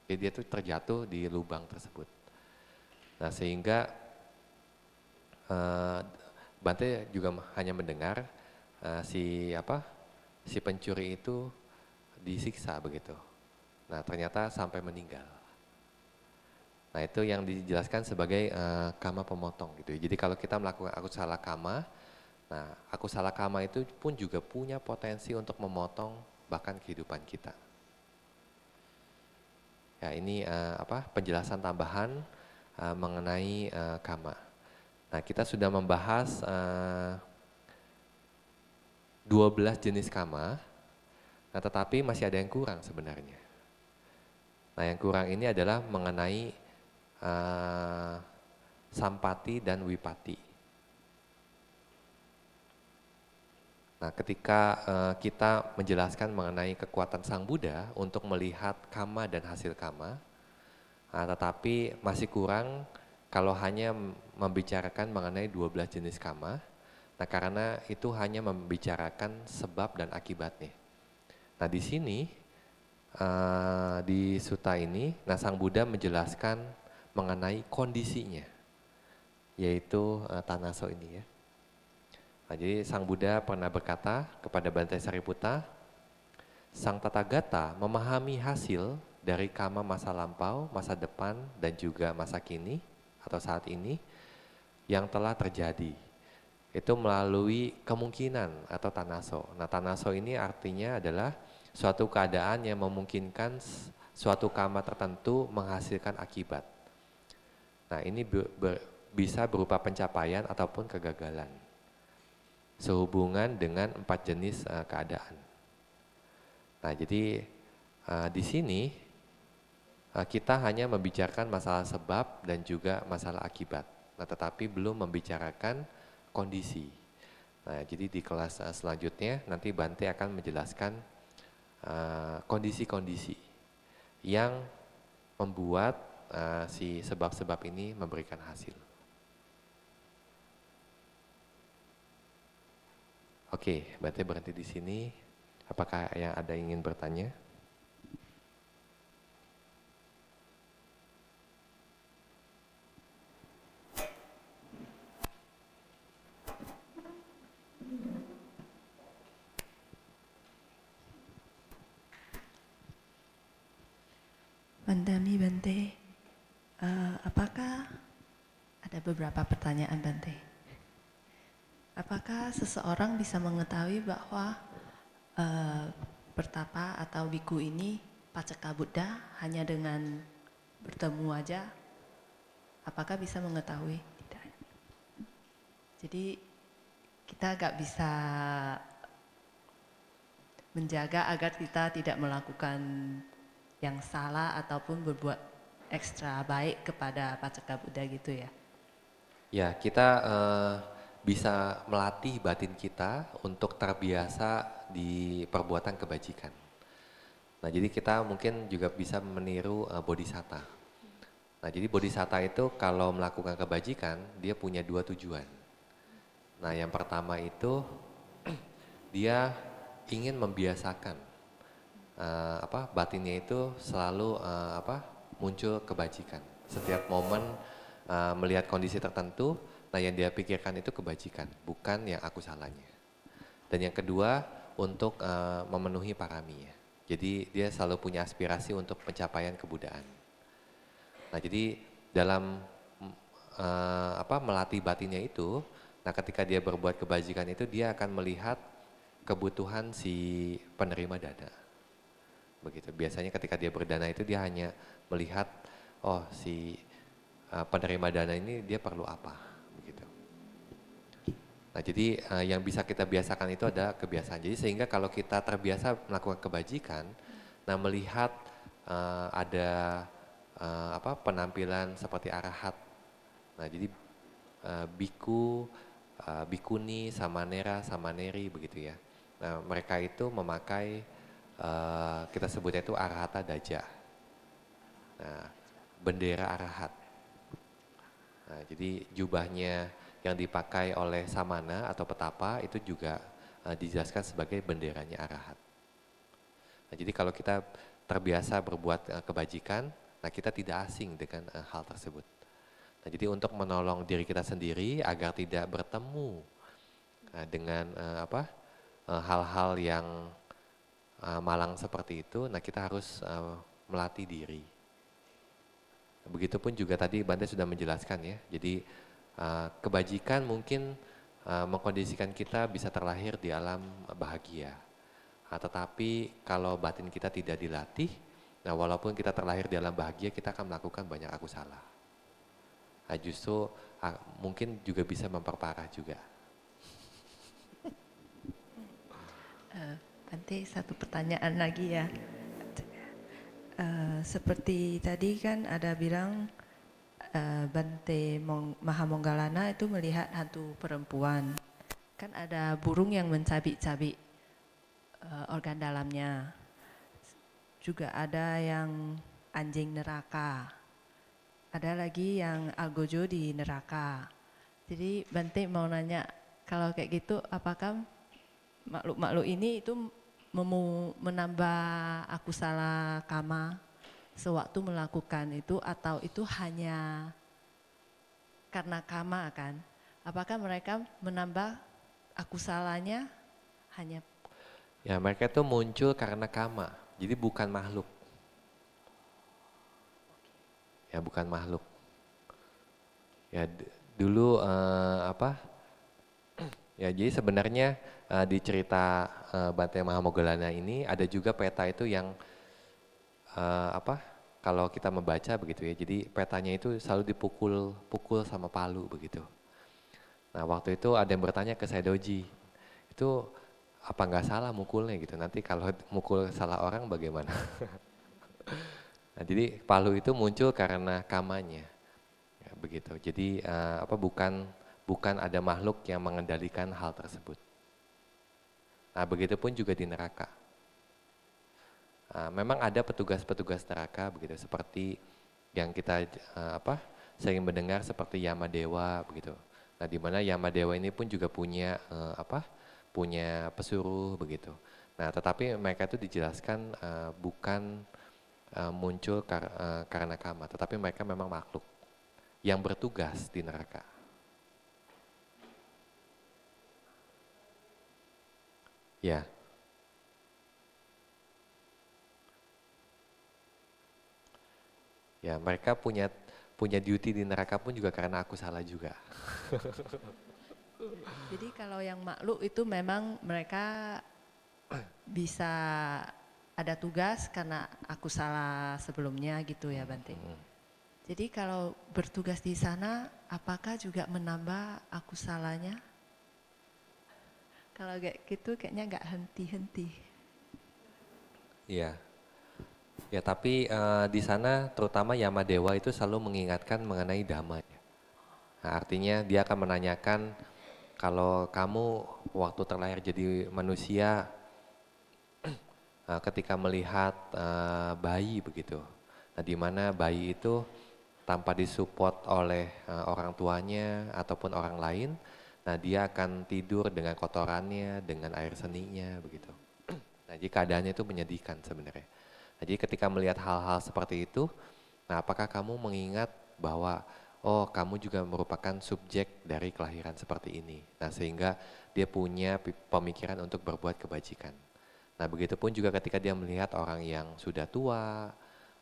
Jadi dia tuh terjatuh di lubang tersebut. Nah, sehingga Bante juga hanya mendengar si pencuri itu disiksa begitu. Nah, ternyata sampai meninggal. Nah, itu yang dijelaskan sebagai kama pemotong gitu. Jadi kalau kita melakukan akusala kama, nah akusala kama itu pun juga punya potensi untuk memotong bahkan kehidupan kita. Ya, ini penjelasan tambahan mengenai kama. Nah, kita sudah membahas 12 jenis kama, nah tetapi masih ada yang kurang sebenarnya. Nah, yang kurang ini adalah mengenai sampati dan wipati. Nah, ketika kita menjelaskan mengenai kekuatan Sang Buddha untuk melihat kama dan hasil kama, tetapi masih kurang kalau hanya membicarakan mengenai 12 jenis kama, nah karena itu hanya membicarakan sebab dan akibatnya. Nah, di sini, di sutta ini, nah Sang Buddha menjelaskan mengenai kondisinya, yaitu tanaso ini ya. Nah, jadi Sang Buddha pernah berkata kepada Bante Sariputta, Sang Tathagata memahami hasil dari kama masa lampau, masa depan, dan juga masa kini atau saat ini yang telah terjadi. Itu melalui kemungkinan atau tanaso. Nah, tanaso ini artinya adalah suatu keadaan yang memungkinkan suatu kama tertentu menghasilkan akibat. Nah, ini bisa berupa pencapaian ataupun kegagalan sehubungan dengan 4 jenis keadaan. Nah, jadi di sini kita hanya membicarakan masalah sebab dan juga masalah akibat. Nah, tetapi belum membicarakan kondisi. Nah, jadi di kelas selanjutnya nanti Bante akan menjelaskan kondisi-kondisi yang membuat si sebab-sebab ini memberikan hasil. Oke, Bante berhenti di sini. Apakah yang ada ingin bertanya? Pandami Bante, apakah ada beberapa pertanyaan Bante? Apakah seseorang bisa mengetahui bahwa bertapa atau biku ini Paceka Buddha hanya dengan bertemu aja? Apakah bisa mengetahui? Tidak. Jadi kita agak bisa menjaga agar kita tidak melakukan yang salah ataupun berbuat ekstra baik kepada Paceka Buddha gitu ya? Ya, kita bisa melatih batin kita untuk terbiasa di perbuatan kebajikan. Nah, jadi kita mungkin juga bisa meniru bodhisatta. Nah, jadi bodhisatta itu kalau melakukan kebajikan, dia punya dua tujuan. Nah, yang pertama itu dia ingin membiasakan batinnya itu selalu muncul kebajikan. Setiap momen melihat kondisi tertentu, nah yang dia pikirkan itu kebajikan, bukan yang aku salahnya. Dan yang kedua untuk memenuhi parami ya. Jadi dia selalu punya aspirasi untuk pencapaian kebudayaan. Nah jadi dalam melatih batinnya itu, nah ketika dia berbuat kebajikan itu dia akan melihat kebutuhan si penerima dana. Begitu. Biasanya ketika dia berdana itu dia hanya melihat oh si penerima dana ini dia perlu apa begitu. Nah, jadi yang bisa kita biasakan itu ada kebiasaan. Jadi sehingga kalau kita terbiasa melakukan kebajikan, nah melihat ada penampilan seperti arahat. Nah, jadi biku, bikuni, samanera, samaneri begitu ya. Nah, mereka itu memakai kita sebutnya itu arahata daja. Nah, bendera arahat. Nah, jadi jubahnya yang dipakai oleh samana atau petapa itu juga dijelaskan sebagai benderanya arahat. Nah, jadi kalau kita terbiasa berbuat kebajikan, nah kita tidak asing dengan hal tersebut. Nah, jadi untuk menolong diri kita sendiri agar tidak bertemu dengan hal-hal yang malang seperti itu, nah kita harus melatih diri. Begitupun juga tadi Bante sudah menjelaskan ya, jadi kebajikan mungkin mengkondisikan kita bisa terlahir di alam bahagia. Tetapi kalau batin kita tidak dilatih, nah walaupun kita terlahir di alam bahagia, kita akan melakukan banyak aku salah. Justru mungkin juga bisa memperparah juga. Bante, satu pertanyaan lagi ya. Seperti tadi kan ada bilang Bante Mahamoggallana itu melihat hantu perempuan. Kan ada burung yang mencabik-cabik organ dalamnya. Juga ada yang anjing neraka. Ada lagi yang algojo di neraka. Jadi Bante mau nanya, kalau kayak gitu apakah makhluk-makhluk ini itu menambah akusala kama sewaktu melakukan itu, atau itu hanya karena kama kan? Apakah mereka menambah akusalanya hanya? Ya, mereka itu muncul karena kama, jadi bukan makhluk. Ya, bukan makhluk. Ya, dulu ya, jadi sebenarnya di cerita Bante Mahamoggallana ini ada juga peta itu yang kalau kita membaca begitu ya, jadi petanya itu selalu dipukul sama palu begitu. Nah, waktu itu ada yang bertanya ke Saidoji, itu apa nggak salah mukulnya gitu, nanti kalau mukul salah orang bagaimana? Nah, jadi palu itu muncul karena kamanya, ya, begitu. Jadi bukan ada makhluk yang mengendalikan hal tersebut. Nah, begitupun juga di neraka. Memang ada petugas-petugas neraka begitu, seperti yang kita sering mendengar seperti Yamadewa begitu. Nah, di mana Yamadewa ini pun juga punya punya pesuruh begitu. Nah, tetapi mereka itu dijelaskan bukan muncul karena kama, tetapi mereka memang makhluk yang bertugas di neraka. Ya. Ya, mereka punya duty di neraka pun juga karena aku salah juga. Jadi kalau yang makhluk itu memang mereka bisa ada tugas karena aku salah sebelumnya gitu ya Bante. Jadi kalau bertugas di sana apakah juga menambah aku salahnya? Kalau kayak gitu kayaknya nggak henti-henti. Iya. Ya, tapi di sana terutama Yamadewa itu selalu mengingatkan mengenai dhamma. Nah, artinya dia akan menanyakan kalau kamu waktu terlahir jadi manusia ketika melihat bayi begitu. Nah, di mana bayi itu tanpa disupport oleh orang tuanya ataupun orang lain, nah dia akan tidur dengan kotorannya, dengan air seninya begitu. Nah, jadi keadaannya itu menyedihkan sebenarnya. Nah, jadi ketika melihat hal-hal seperti itu, nah apakah kamu mengingat bahwa oh kamu juga merupakan subjek dari kelahiran seperti ini. Nah, sehingga dia punya pemikiran untuk berbuat kebajikan. Nah, begitupun juga ketika dia melihat orang yang sudah tua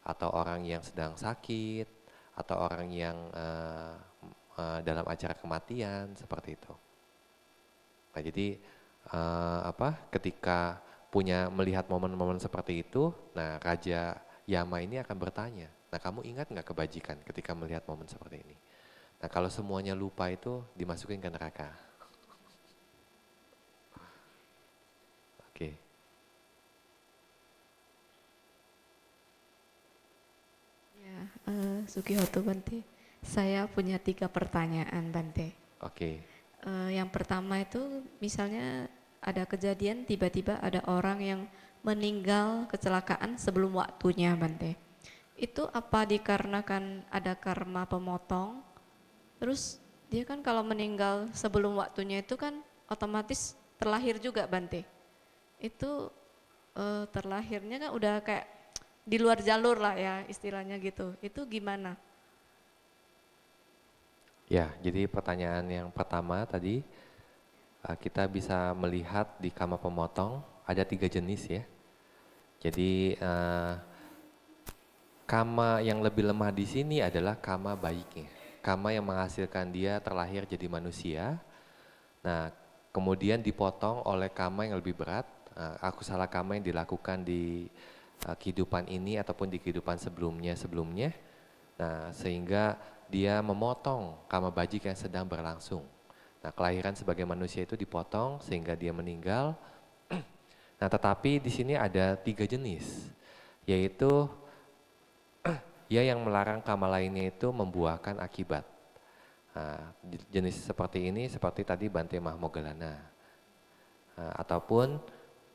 atau orang yang sedang sakit atau orang yang dalam acara kematian seperti itu. Nah, jadi ketika melihat momen-momen seperti itu, nah Raja Yama ini akan bertanya, nah kamu ingat nggak kebajikan ketika melihat momen seperti ini? Nah, kalau semuanya lupa itu dimasukin ke neraka. Oke. Ya, Sugihoto Bante. Saya punya 3 pertanyaan Bante. Oke. Yang pertama itu misalnya ada kejadian tiba-tiba ada orang yang meninggal kecelakaan sebelum waktunya Bante. Itu apa dikarenakan ada karma pemotong? Terus dia kan kalau meninggal sebelum waktunya itu kan otomatis terlahir juga Bante. Itu terlahirnya kan udah kayak di luar jalur lah ya istilahnya gitu. Itu gimana? Ya, jadi pertanyaan yang pertama tadi kita bisa melihat di kama pemotong ada 3 jenis ya. Jadi kama yang lebih lemah di sini adalah kama baiknya. Kama yang menghasilkan dia terlahir jadi manusia. Nah, kemudian dipotong oleh kama yang lebih berat. Akusala kama yang dilakukan di kehidupan ini ataupun di kehidupan sebelumnya. Nah, sehingga dia memotong kama bajik yang sedang berlangsung. Nah, kelahiran sebagai manusia itu dipotong sehingga dia meninggal. Nah, tetapi di sini ada 3 jenis, yaitu ya yang melarang kama lainnya itu membuahkan akibat. Nah, jenis seperti ini seperti tadi Bante Mahmogalana. Ataupun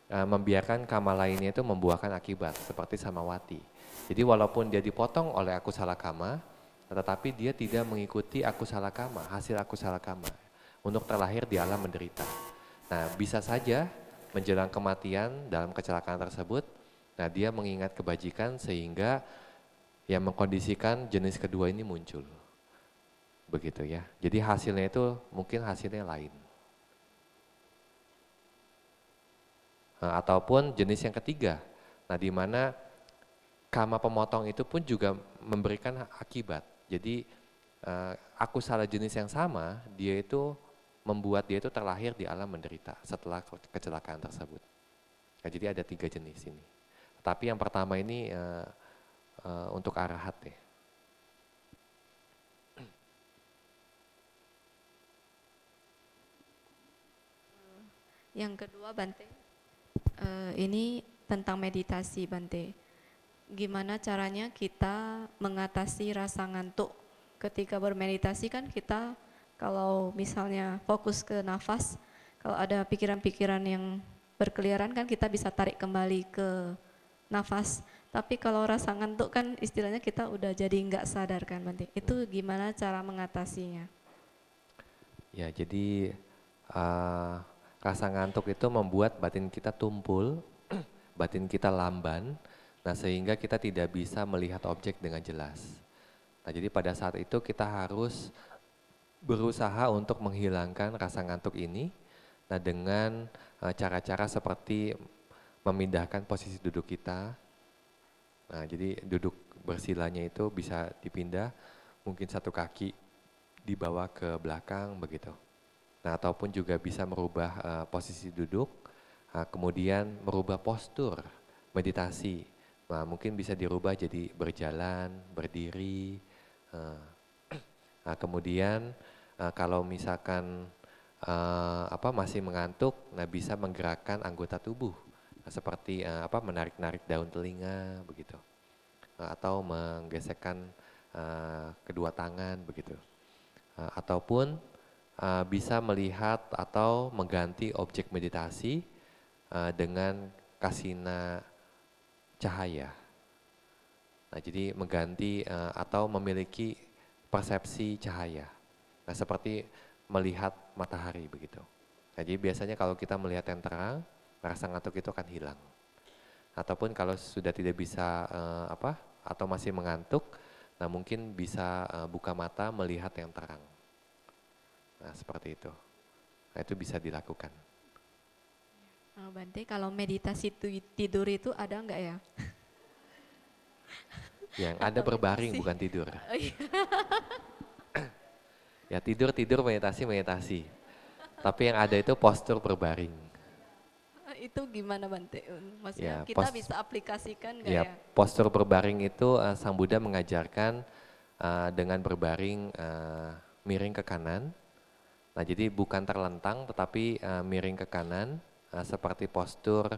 membiarkan kama lainnya itu membuahkan akibat seperti Samawati. Jadi walaupun dia dipotong oleh akusala kama, tetapi dia tidak mengikuti akusala kama, hasil akusala kama untuk terlahir di alam menderita. Nah, bisa saja menjelang kematian dalam kecelakaan tersebut, nah dia mengingat kebajikan sehingga yang mengkondisikan jenis kedua ini muncul. Begitu ya. Jadi hasilnya itu mungkin hasilnya lain. Ataupun jenis yang ketiga, nah di mana kama pemotong itu pun juga memberikan akibat. Jadi akusala jenis yang sama, dia itu membuat dia itu terlahir di alam menderita setelah kecelakaan tersebut. Nah, jadi ada 3 jenis ini. Tapi yang pertama ini untuk arahat ya. Yang kedua Bante, ini tentang meditasi Bante. Gimana caranya kita mengatasi rasa ngantuk ketika bermeditasi? Kan kita kalau misalnya fokus ke nafas, kalau ada pikiran-pikiran yang berkeliaran kan kita bisa tarik kembali ke nafas. Tapi kalau rasa ngantuk kan istilahnya kita udah jadi nggak sadar kan Bante. Itu gimana cara mengatasinya? Ya, jadi rasa ngantuk itu membuat batin kita tumpul, batin kita lamban. Nah, sehingga kita tidak bisa melihat objek dengan jelas. Nah, jadi pada saat itu kita harus berusaha untuk menghilangkan rasa ngantuk ini. Nah, dengan cara-cara seperti memindahkan posisi duduk kita. Nah, jadi duduk bersilanya itu bisa dipindah, mungkin satu kaki dibawa ke belakang begitu. Nah, ataupun juga bisa merubah posisi duduk, kemudian merubah postur meditasi. Nah, mungkin bisa dirubah jadi berjalan, berdiri. Nah, kemudian kalau misalkan masih mengantuk, nah bisa menggerakkan anggota tubuh, seperti menarik-narik daun telinga begitu, atau menggesekkan kedua tangan begitu, ataupun bisa melihat atau mengganti objek meditasi dengan kasina cahaya. Nah, jadi mengganti atau memiliki persepsi cahaya. Nah, seperti melihat matahari begitu. Nah, jadi biasanya kalau kita melihat yang terang, rasa ngantuk itu akan hilang. Ataupun kalau sudah tidak bisa atau masih mengantuk, nah mungkin bisa buka mata melihat yang terang. Nah, seperti itu. Nah, itu bisa dilakukan. Bante, kalau meditasi tidur itu ada enggak ya? Yang ada berbaring bukan tidur. Ya tidur meditasi. Tapi yang ada itu postur berbaring. Itu gimana Bante? Maksudnya Ya, kita bisa aplikasikan enggak ya? ya? Postur berbaring itu Sang Buddha mengajarkan dengan berbaring miring ke kanan. Nah, jadi bukan terlentang tetapi miring ke kanan seperti postur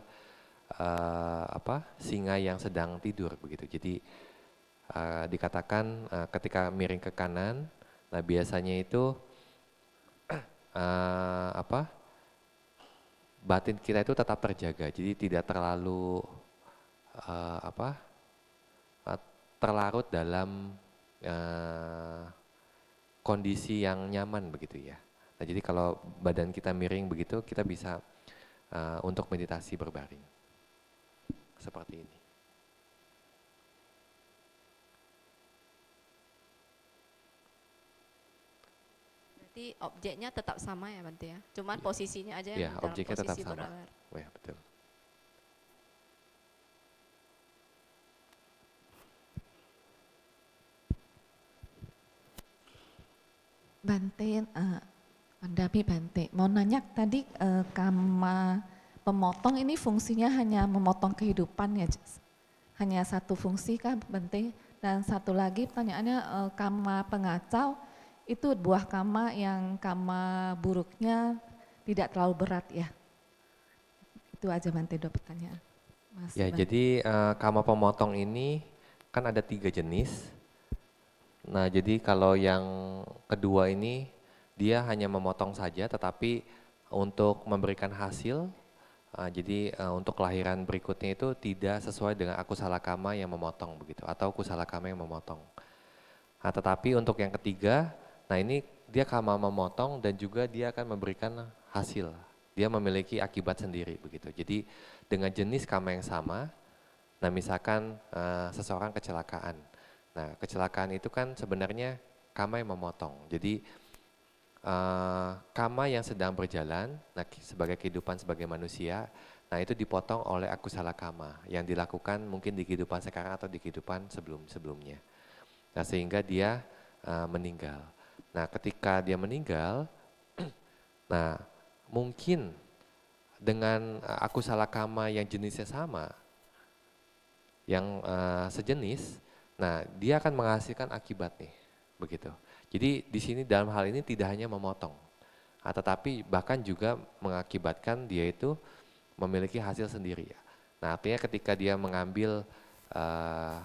singa yang sedang tidur begitu. Jadi dikatakan ketika miring ke kanan, nah biasanya itu batin kita itu tetap terjaga, jadi tidak terlalu terlarut dalam kondisi yang nyaman begitu ya. Nah, jadi kalau badan kita miring begitu, kita bisa untuk meditasi berbaring seperti ini. Berarti objeknya tetap sama ya Bante ya? Cuman posisinya aja Ya, yang dalam objeknya tetap posisi sama. beralar. Ya, betul. Bante, Pandami Bante, mau nanya tadi kama pemotong ini fungsinya hanya memotong kehidupan ya, hanya satu fungsi kah Bante? Dan satu lagi pertanyaannya, kama pengacau itu buah kama yang kama buruknya tidak terlalu berat ya? Itu aja Bante, 2 pertanyaan. Ya, jadi kama pemotong ini kan ada 3 jenis. Nah, jadi kalau yang kedua ini dia hanya memotong saja, tetapi untuk memberikan hasil, jadi untuk kelahiran berikutnya itu tidak sesuai dengan akusala kama yang memotong begitu, atau kusala kama yang memotong. Nah, tetapi untuk yang ketiga, nah ini dia kama memotong dan juga dia akan memberikan hasil. Dia memiliki akibat sendiri begitu. Jadi dengan jenis kama yang sama, nah misalkan seseorang kecelakaan. Nah, kecelakaan itu kan sebenarnya kama yang memotong. Jadi kama yang sedang berjalan, nah sebagai kehidupan sebagai manusia, nah itu dipotong oleh akusala kama yang dilakukan mungkin di kehidupan sekarang atau di kehidupan sebelumnya. Nah, sehingga dia meninggal. Nah, ketika dia meninggal, nah mungkin dengan akusala kama yang jenisnya sama, yang sejenis, nah dia akan menghasilkan akibat nih, begitu. Jadi di sini dalam hal ini tidak hanya memotong, tetapi bahkan juga mengakibatkan dia itu memiliki hasil sendiri. Nah, artinya ketika dia mengambil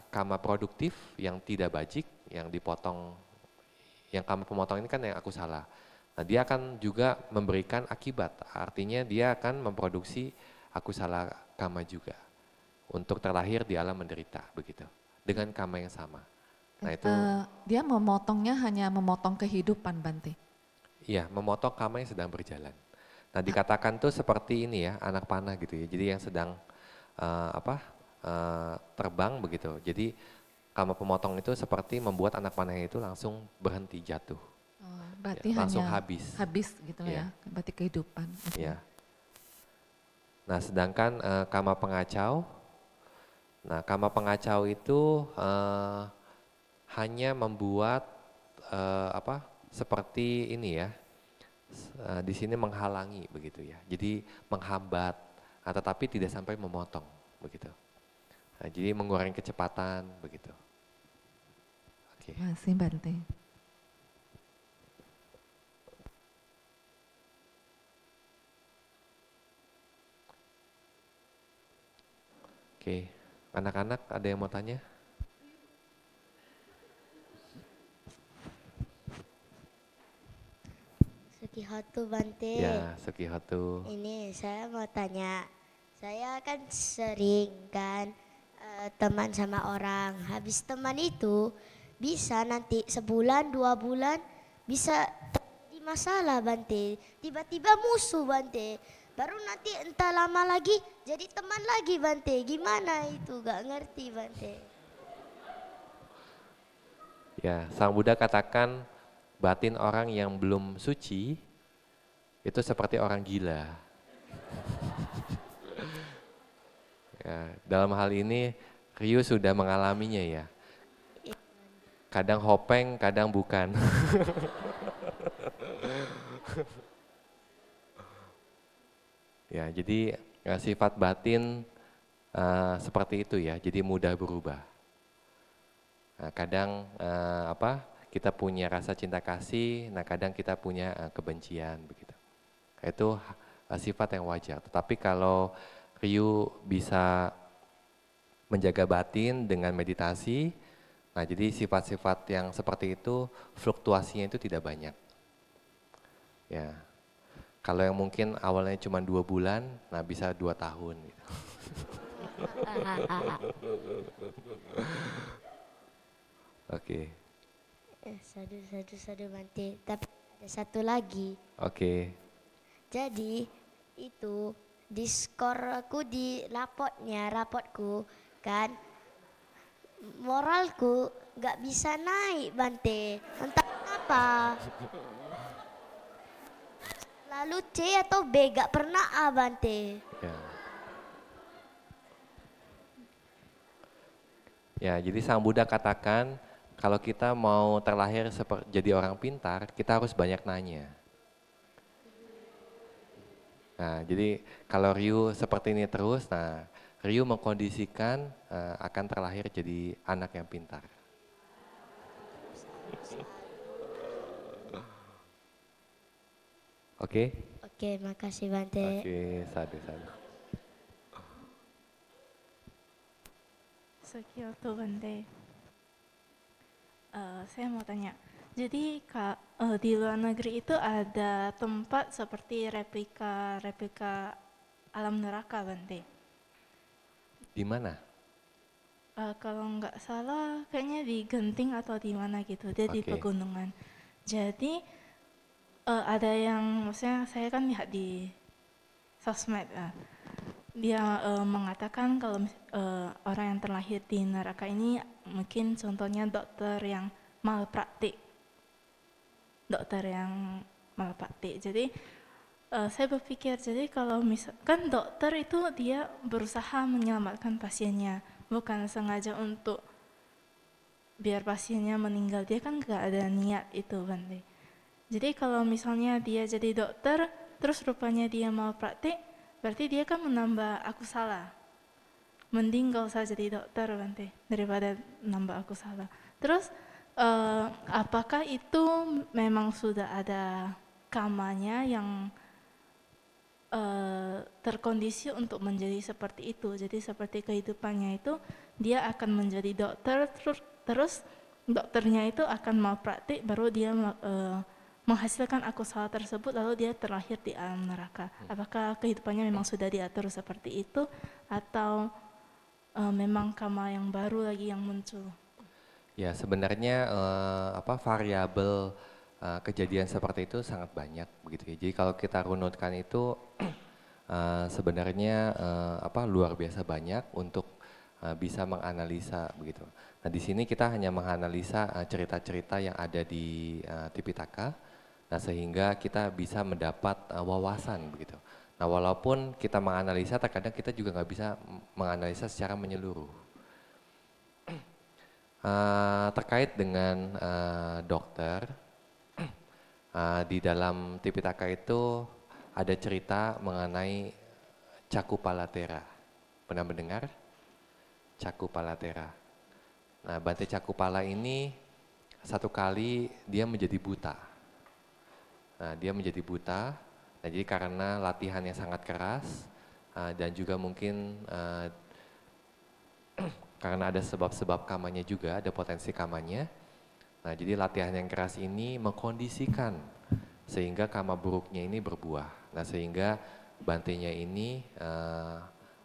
kama produktif yang tidak bajik, yang dipotong, yang kama pemotong ini kan yang akusala. Nah, dia akan juga memberikan akibat, artinya dia akan memproduksi akusala kama juga untuk terlahir di alam menderita, begitu, dengan kama yang sama. Nah, itu dia memotongnya hanya memotong kehidupan Bante. Iya, memotong kama yang sedang berjalan. Nah, dikatakan tuh seperti ini ya, anak panah gitu ya. Jadi yang sedang terbang begitu. Jadi kama pemotong itu seperti membuat anak panahnya itu langsung berhenti jatuh. Oh, berarti ya, langsung hanya habis gitu ya, berarti kehidupan. Ya. Nah, sedangkan kama pengacau Nah, karma pengacau itu hanya membuat seperti ini ya, di sini menghalangi begitu ya. Jadi menghambat, tetapi tidak sampai memotong begitu. Nah, jadi mengurangi kecepatan begitu. Oke. Terima kasih Bante. Oke, anak-anak ada yang mau tanya? Sukihotu Bante. Ya, Sukihotu. Ini saya mau tanya, saya kan sering kan teman sama orang, habis teman itu bisa nanti sebulan 2 bulan bisa di masalah Bante, tiba-tiba musuh Bante, baru nanti entah lama lagi jadi teman lagi Bante, gimana itu gak ngerti Bante. Ya, Sang Buddha katakan batin orang yang belum suci itu seperti orang gila. Ya, dalam hal ini Ryu sudah mengalaminya ya. Kadang hopeng, kadang bukan. Ya, jadi sifat batin seperti itu ya, jadi mudah berubah. Nah, kadang kita punya rasa cinta kasih, nah kadang kita punya kebencian begitu. Itu sifat yang wajar. Tetapi kalau Ryu bisa menjaga batin dengan meditasi, nah jadi sifat-sifat yang seperti itu fluktuasinya itu tidak banyak. Ya, kalau yang mungkin awalnya cuma 2 bulan, nah bisa 2 tahun. Gitu. Oke. Sadu Bante. Tapi ada satu lagi. Oke. Jadi itu di skor aku di rapotku kan moralku nggak bisa naik Bante. Entah kenapa. Lalu C atau B gak pernah A Bante. Ya, jadi Sang Buddha katakan kalau kita mau terlahir jadi orang pintar, kita harus banyak nanya. Nah, jadi kalau Ryu seperti ini terus, nah Ryu mengkondisikan akan terlahir jadi anak yang pintar. Oke? Oke, makasih Bante. Oke, sadu. Sukihotu Bante. Saya mau tanya, jadi di luar negeri itu ada tempat seperti replika alam neraka Bante? Di mana? Kalau nggak salah kayaknya di Genting atau di mana gitu, dia di pegunungan. Jadi ada yang, maksudnya saya kan lihat di sosmed, dia mengatakan kalau orang yang terlahir di neraka ini mungkin contohnya dokter yang malpraktik. Jadi saya berpikir, jadi kalau misalkan dokter itu dia berusaha menyelamatkan pasiennya, bukan sengaja untuk biar pasiennya meninggal, dia kan nggak ada niat itu Bante. Jadi kalau misalnya dia jadi dokter, terus rupanya dia malpraktik, berarti dia kan menambah aku salah. Mending gak usah jadi dokter Bante, daripada nambah aku salah. Terus apakah itu memang sudah ada karmanya yang terkondisi untuk menjadi seperti itu? Jadi seperti kehidupannya itu, dia akan menjadi dokter, terus dokternya itu akan malpraktik, baru dia menghasilkan aku salah tersebut, lalu dia terlahir di alam neraka. Apakah kehidupannya memang sudah diatur seperti itu, atau memang karma yang baru lagi yang muncul? Ya, sebenarnya variabel kejadian seperti itu sangat banyak begitu ya. Jadi kalau kita runutkan itu sebenarnya luar biasa banyak untuk bisa menganalisa begitu. Nah, di sini kita hanya menganalisa cerita-cerita yang ada di Tipitaka. Nah, sehingga kita bisa mendapat wawasan begitu. Nah, walaupun kita menganalisa, terkadang kita juga nggak bisa menganalisa secara menyeluruh. Terkait dengan dokter, di dalam Tipitaka itu ada cerita mengenai Cakupalatera. Pernah mendengar? Cakupalatera. Nah, Bante Cakupala ini satu kali dia menjadi buta. Nah, dia menjadi buta. Nah, jadi karena latihan yang sangat keras dan juga mungkin karena ada sebab-sebab kamanya juga, ada potensi kamanya. Nah, jadi latihan yang keras ini mengkondisikan sehingga kama buruknya ini berbuah. Nah, sehingga Bantenya ini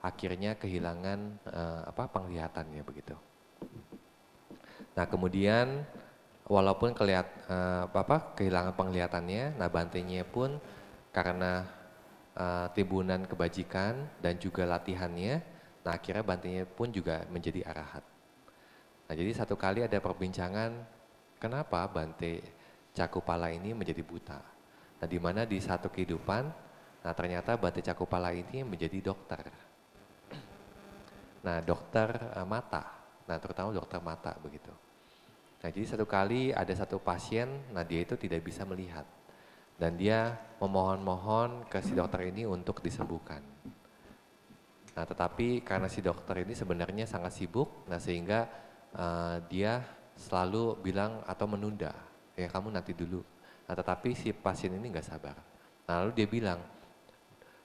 akhirnya kehilangan penglihatannya begitu. Nah, kemudian walaupun kehilangan penglihatannya, nah Bantenya pun karena timbunan kebajikan dan juga latihannya, nah akhirnya Bantenya pun juga menjadi arahat. Nah, jadi satu kali ada perbincangan kenapa Bante Cakupala ini menjadi buta. Nah, di mana di satu kehidupan, nah ternyata Bante Cakupala ini menjadi dokter. Nah, dokter mata, nah terutama dokter mata begitu. Nah, jadi satu kali ada satu pasien, nah dia itu tidak bisa melihat. Dan dia memohon-mohon ke si dokter ini untuk disembuhkan. Nah, tetapi karena si dokter ini sebenarnya sangat sibuk, nah sehingga dia selalu bilang atau menunda, ya kamu nanti dulu. Nah, tetapi si pasien ini nggak sabar. Nah, lalu dia bilang,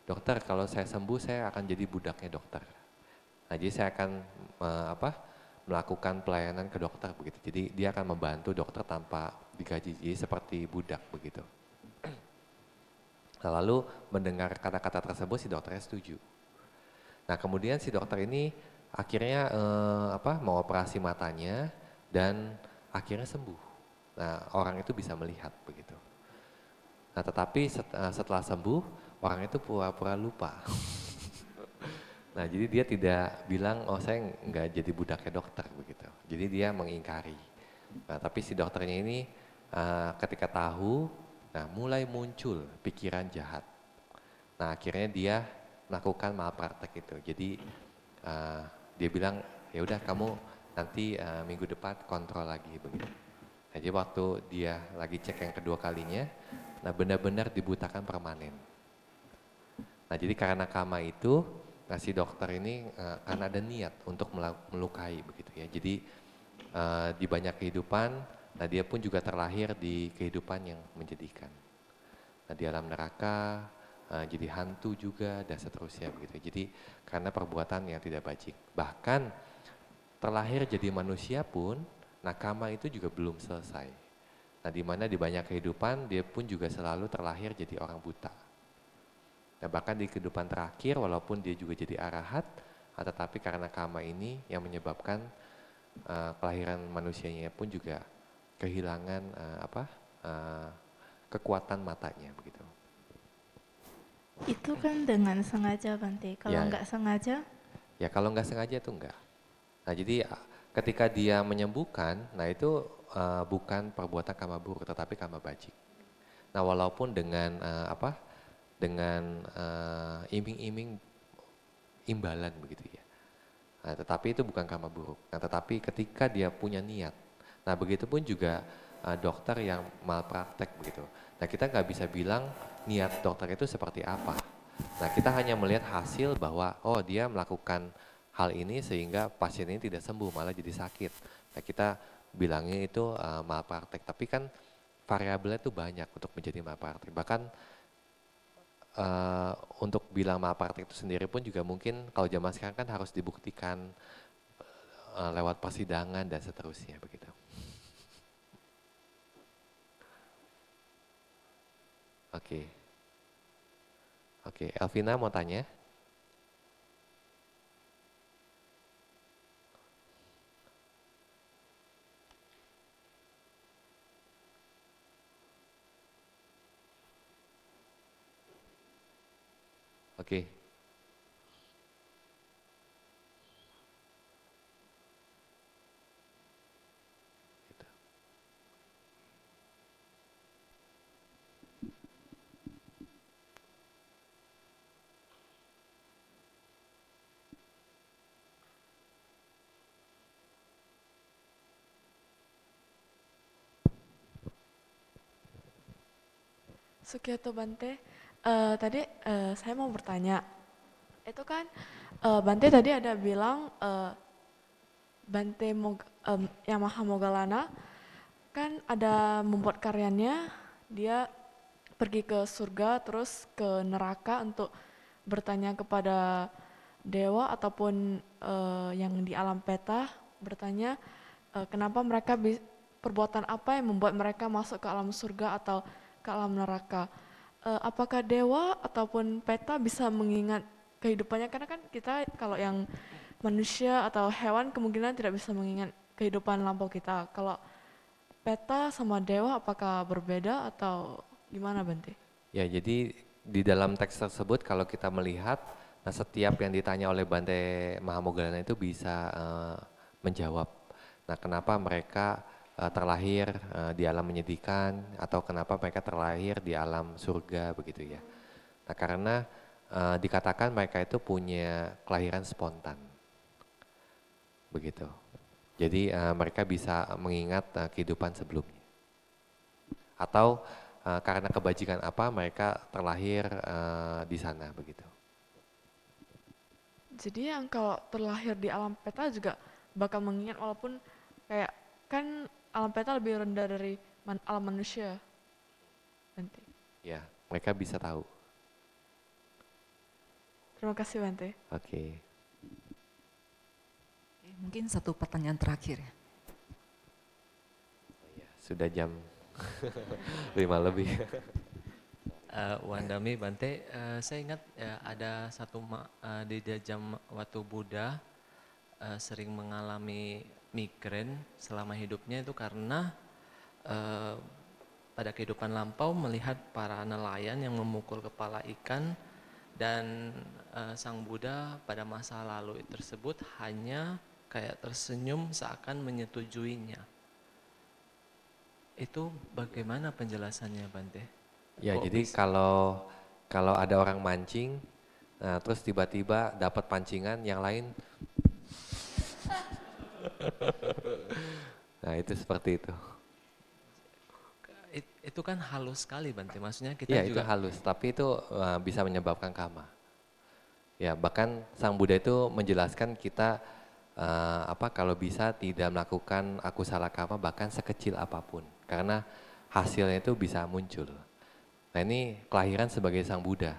dokter kalau saya sembuh saya akan jadi budaknya dokter. Nah, jadi saya akan melakukan pelayanan ke dokter begitu. Jadi dia akan membantu dokter tanpa digaji, jadi seperti budak begitu. Nah, lalu mendengar kata-kata tersebut si dokternya setuju. Nah, kemudian si dokter ini akhirnya mengoperasi matanya dan akhirnya sembuh. Nah, orang itu bisa melihat begitu. Nah, tetapi setelah sembuh, orang itu pura-pura lupa. Nah, jadi dia tidak bilang, oh saya nggak jadi budaknya dokter begitu. Jadi dia mengingkari. Nah, tapi si dokternya ini ketika tahu, nah mulai muncul pikiran jahat. Nah, akhirnya dia melakukan malpraktek itu. Jadi dia bilang, ya udah kamu nanti minggu depan kontrol lagi begitu. Nah, jadi waktu dia lagi cek yang kedua kalinya, nah benar-benar dibutakan permanen. Nah, jadi karena kama itu, nah si dokter ini karena ada niat untuk melukai begitu ya. Jadi di banyak kehidupan, nah dia pun juga terlahir di kehidupan yang menjadikan. Nah, di alam neraka, jadi hantu juga dan seterusnya begitu. Jadi karena perbuatan yang tidak bajik. Bahkan terlahir jadi manusia pun, nah kama itu juga belum selesai. Nah, di mana di banyak kehidupan dia pun juga selalu terlahir jadi orang buta. Nah, bahkan di kehidupan terakhir walaupun dia juga jadi arahat, tetapi karena kama ini yang menyebabkan kelahiran manusianya pun juga kehilangan kekuatan matanya begitu. Itu kan dengan sengaja Bante, kalau nggak sengaja? Ya kalau nggak sengaja itu enggak. Nah, jadi ketika dia menyembuhkan, nah itu bukan perbuatan kama buruk tetapi kama bajik. Nah, walaupun dengan dengan iming-iming imbalan begitu ya. Nah, tetapi itu bukan kama buruk. Nah, tetapi ketika dia punya niat, nah begitu pun juga dokter yang malpraktek begitu. Nah, kita nggak bisa bilang niat dokter itu seperti apa. Nah, kita hanya melihat hasil bahwa oh dia melakukan hal ini sehingga pasien ini tidak sembuh malah jadi sakit. Nah, kita bilangnya itu malpraktek. Tapi kan variabelnya itu banyak untuk menjadi malpraktek. Bahkan untuk bilang malpraktek itu sendiri pun juga mungkin kalau zaman sekarang kan harus dibuktikan lewat persidangan dan seterusnya begitu. Oke, Elvina mau tanya? Oke. Sukiyato Bante, tadi saya mau bertanya, itu kan Bante tadi ada bilang yang Maha Moggallana kan ada membuat karyanya, dia pergi ke surga terus ke neraka untuk bertanya kepada dewa ataupun yang di alam peta, bertanya kenapa mereka perbuatan apa yang membuat mereka masuk ke alam surga atau ke alam neraka. Apakah dewa ataupun peta bisa mengingat kehidupannya? Karena kan kita kalau yang manusia atau hewan kemungkinan tidak bisa mengingat kehidupan lampau kita. Kalau peta sama dewa apakah berbeda atau gimana Bante? Ya, jadi di dalam teks tersebut kalau kita melihat, nah setiap yang ditanya oleh Bante Maha Moggallana itu bisa menjawab. Nah, kenapa mereka terlahir di alam menyedihkan atau kenapa mereka terlahir di alam surga begitu ya. Nah, karena dikatakan mereka itu punya kelahiran spontan. Begitu. Jadi mereka bisa mengingat kehidupan sebelumnya. Atau karena kebajikan apa mereka terlahir di sana begitu. Jadi yang kalau terlahir di alam peta juga bakal mengingat walaupun kayak kan alam peta lebih rendah dari alam manusia. Bante. Ya, mereka bisa tahu. Terima kasih Bante. Oke. Mungkin satu pertanyaan terakhir ya. Sudah jam 5 lebih. Wandami Bante, saya ingat ya, ada satu di jam waktu Buddha sering mengalami migrain selama hidupnya itu karena pada kehidupan lampau melihat para nelayan yang memukul kepala ikan dan Sang Buddha pada masa lalu tersebut hanya kayak tersenyum seakan menyetujuinya. Itu bagaimana penjelasannya Bante? Ya, jadi kalau ada orang mancing, nah, terus tiba-tiba dapat pancingan yang lain, nah itu seperti itu. Itu kan halus sekali Bante, maksudnya kita Ya, juga. itu halus, tapi itu bisa menyebabkan kama. Ya, bahkan Sang Buddha itu menjelaskan kita kalau bisa tidak melakukan akusala kama bahkan sekecil apapun, karena hasilnya itu bisa muncul. Nah, ini kelahiran sebagai Sang Buddha.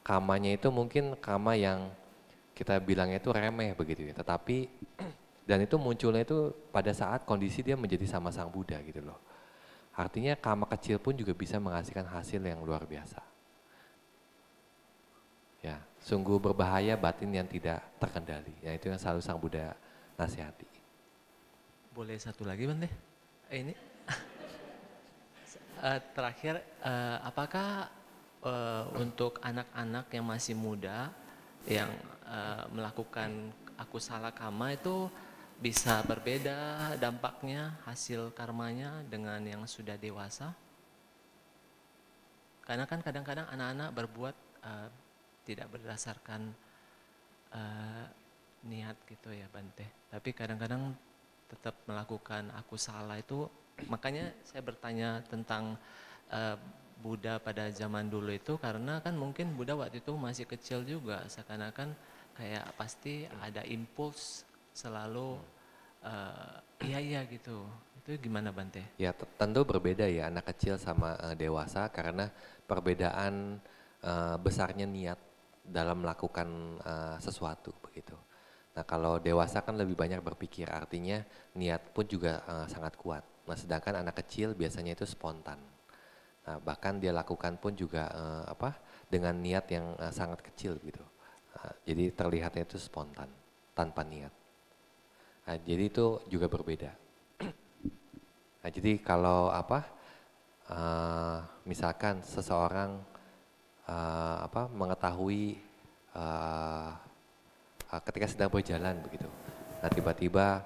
Kamanya itu mungkin kama yang kita bilangnya itu remeh begitu ya, tetapi dan itu munculnya itu pada saat kondisi dia menjadi sama Sang Buddha gitu loh. Artinya kama kecil pun juga bisa menghasilkan hasil yang luar biasa. Ya, sungguh berbahaya batin yang tidak terkendali. Ya, itu yang selalu Sang Buddha nasihati. Boleh satu lagi Bante? Ini terakhir, apakah untuk anak-anak yang masih muda yang melakukan akusala kama itu bisa berbeda dampaknya, hasil karmanya dengan yang sudah dewasa? Karena kan kadang-kadang anak-anak berbuat tidak berdasarkan niat gitu ya Bante. Tapi kadang-kadang tetap melakukan akusala itu. Makanya saya bertanya tentang Buddha pada zaman dulu itu karena kan mungkin Buddha waktu itu masih kecil juga, seakan-akan kayak pasti ada impuls selalu iya gitu. Itu gimana Bante? Ya, tentu berbeda ya anak kecil sama dewasa karena perbedaan besarnya niat dalam melakukan sesuatu begitu. Nah, kalau dewasa kan lebih banyak berpikir, artinya niat pun juga sangat kuat. Nah, sedangkan anak kecil biasanya itu spontan. Nah, bahkan dia lakukan pun juga dengan niat yang sangat kecil gitu. Jadi terlihatnya itu spontan, tanpa niat. Nah, jadi itu juga berbeda. Nah, jadi kalau misalkan seseorang mengetahui ketika sedang berjalan begitu. Nah, tiba-tiba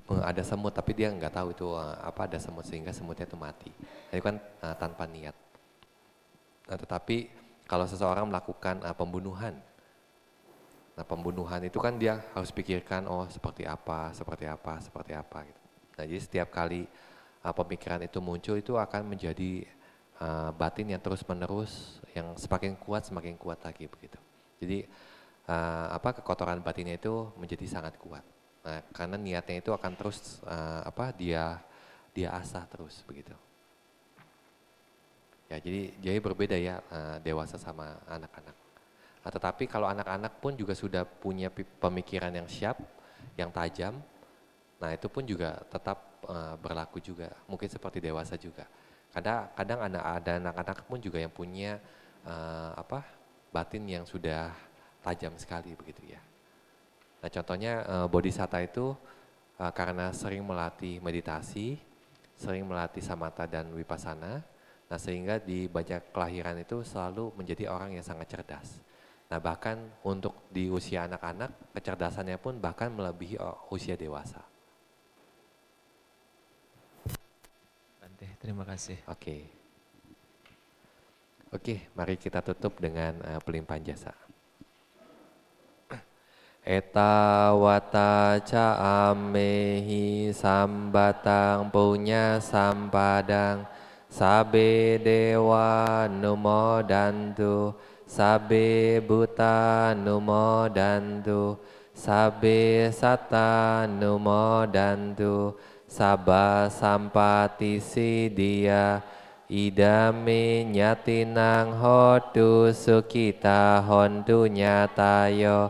ada semut tapi dia nggak tahu itu ada semut sehingga semutnya itu mati. Itu kan tanpa niat. Nah, tetapi kalau seseorang melakukan pembunuhan, nah pembunuhan itu kan dia harus pikirkan seperti apa gitu. Nah, jadi setiap kali pemikiran itu muncul itu akan menjadi batin yang terus menerus, yang semakin kuat lagi begitu. Jadi kekotoran batinnya itu menjadi sangat kuat. Nah, karena niatnya itu akan terus dia asah terus begitu. Ya, jadi berbeda ya dewasa sama anak-anak. Nah, tetapi kalau anak-anak pun juga sudah punya pemikiran yang siap, yang tajam. Nah, itu pun juga tetap berlaku juga, mungkin seperti dewasa juga. Kadang ada anak-anak pun juga yang punya batin yang sudah tajam sekali begitu ya. Nah, contohnya bodhisatta itu karena sering melatih meditasi, sering melatih samatha dan vipassana, nah sehingga di banyak kelahiran itu selalu menjadi orang yang sangat cerdas. Nah, bahkan untuk di usia anak-anak, kecerdasannya pun bahkan melebihi usia dewasa. Bante, terima kasih. Oke, mari kita tutup dengan pelimpahan jasa. Etawata ca amehi sambatang punya sampadang sabe dewa numodantu sabe buta numodantu sabe satta numodantu sabba sampati siddhya idame nyatinang hotu sukita hontu nyatayo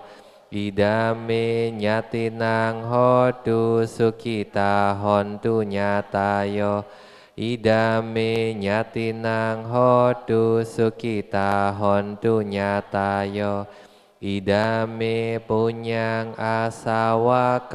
idame nyatinang hotu sukita hontu nyatayo idame nyatinang hotu sukita hontu nyatayo idame punyang asawakaya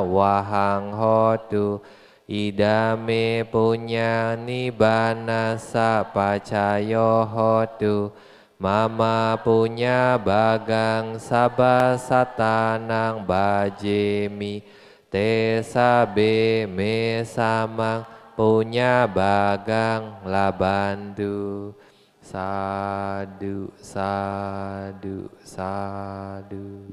wahang hotu idame punyang nibbana sapacayo hotu mama punya bagang sabba satanang bajemi te sabe me samang punya bagang labandu. Sadu, sadu, sadu.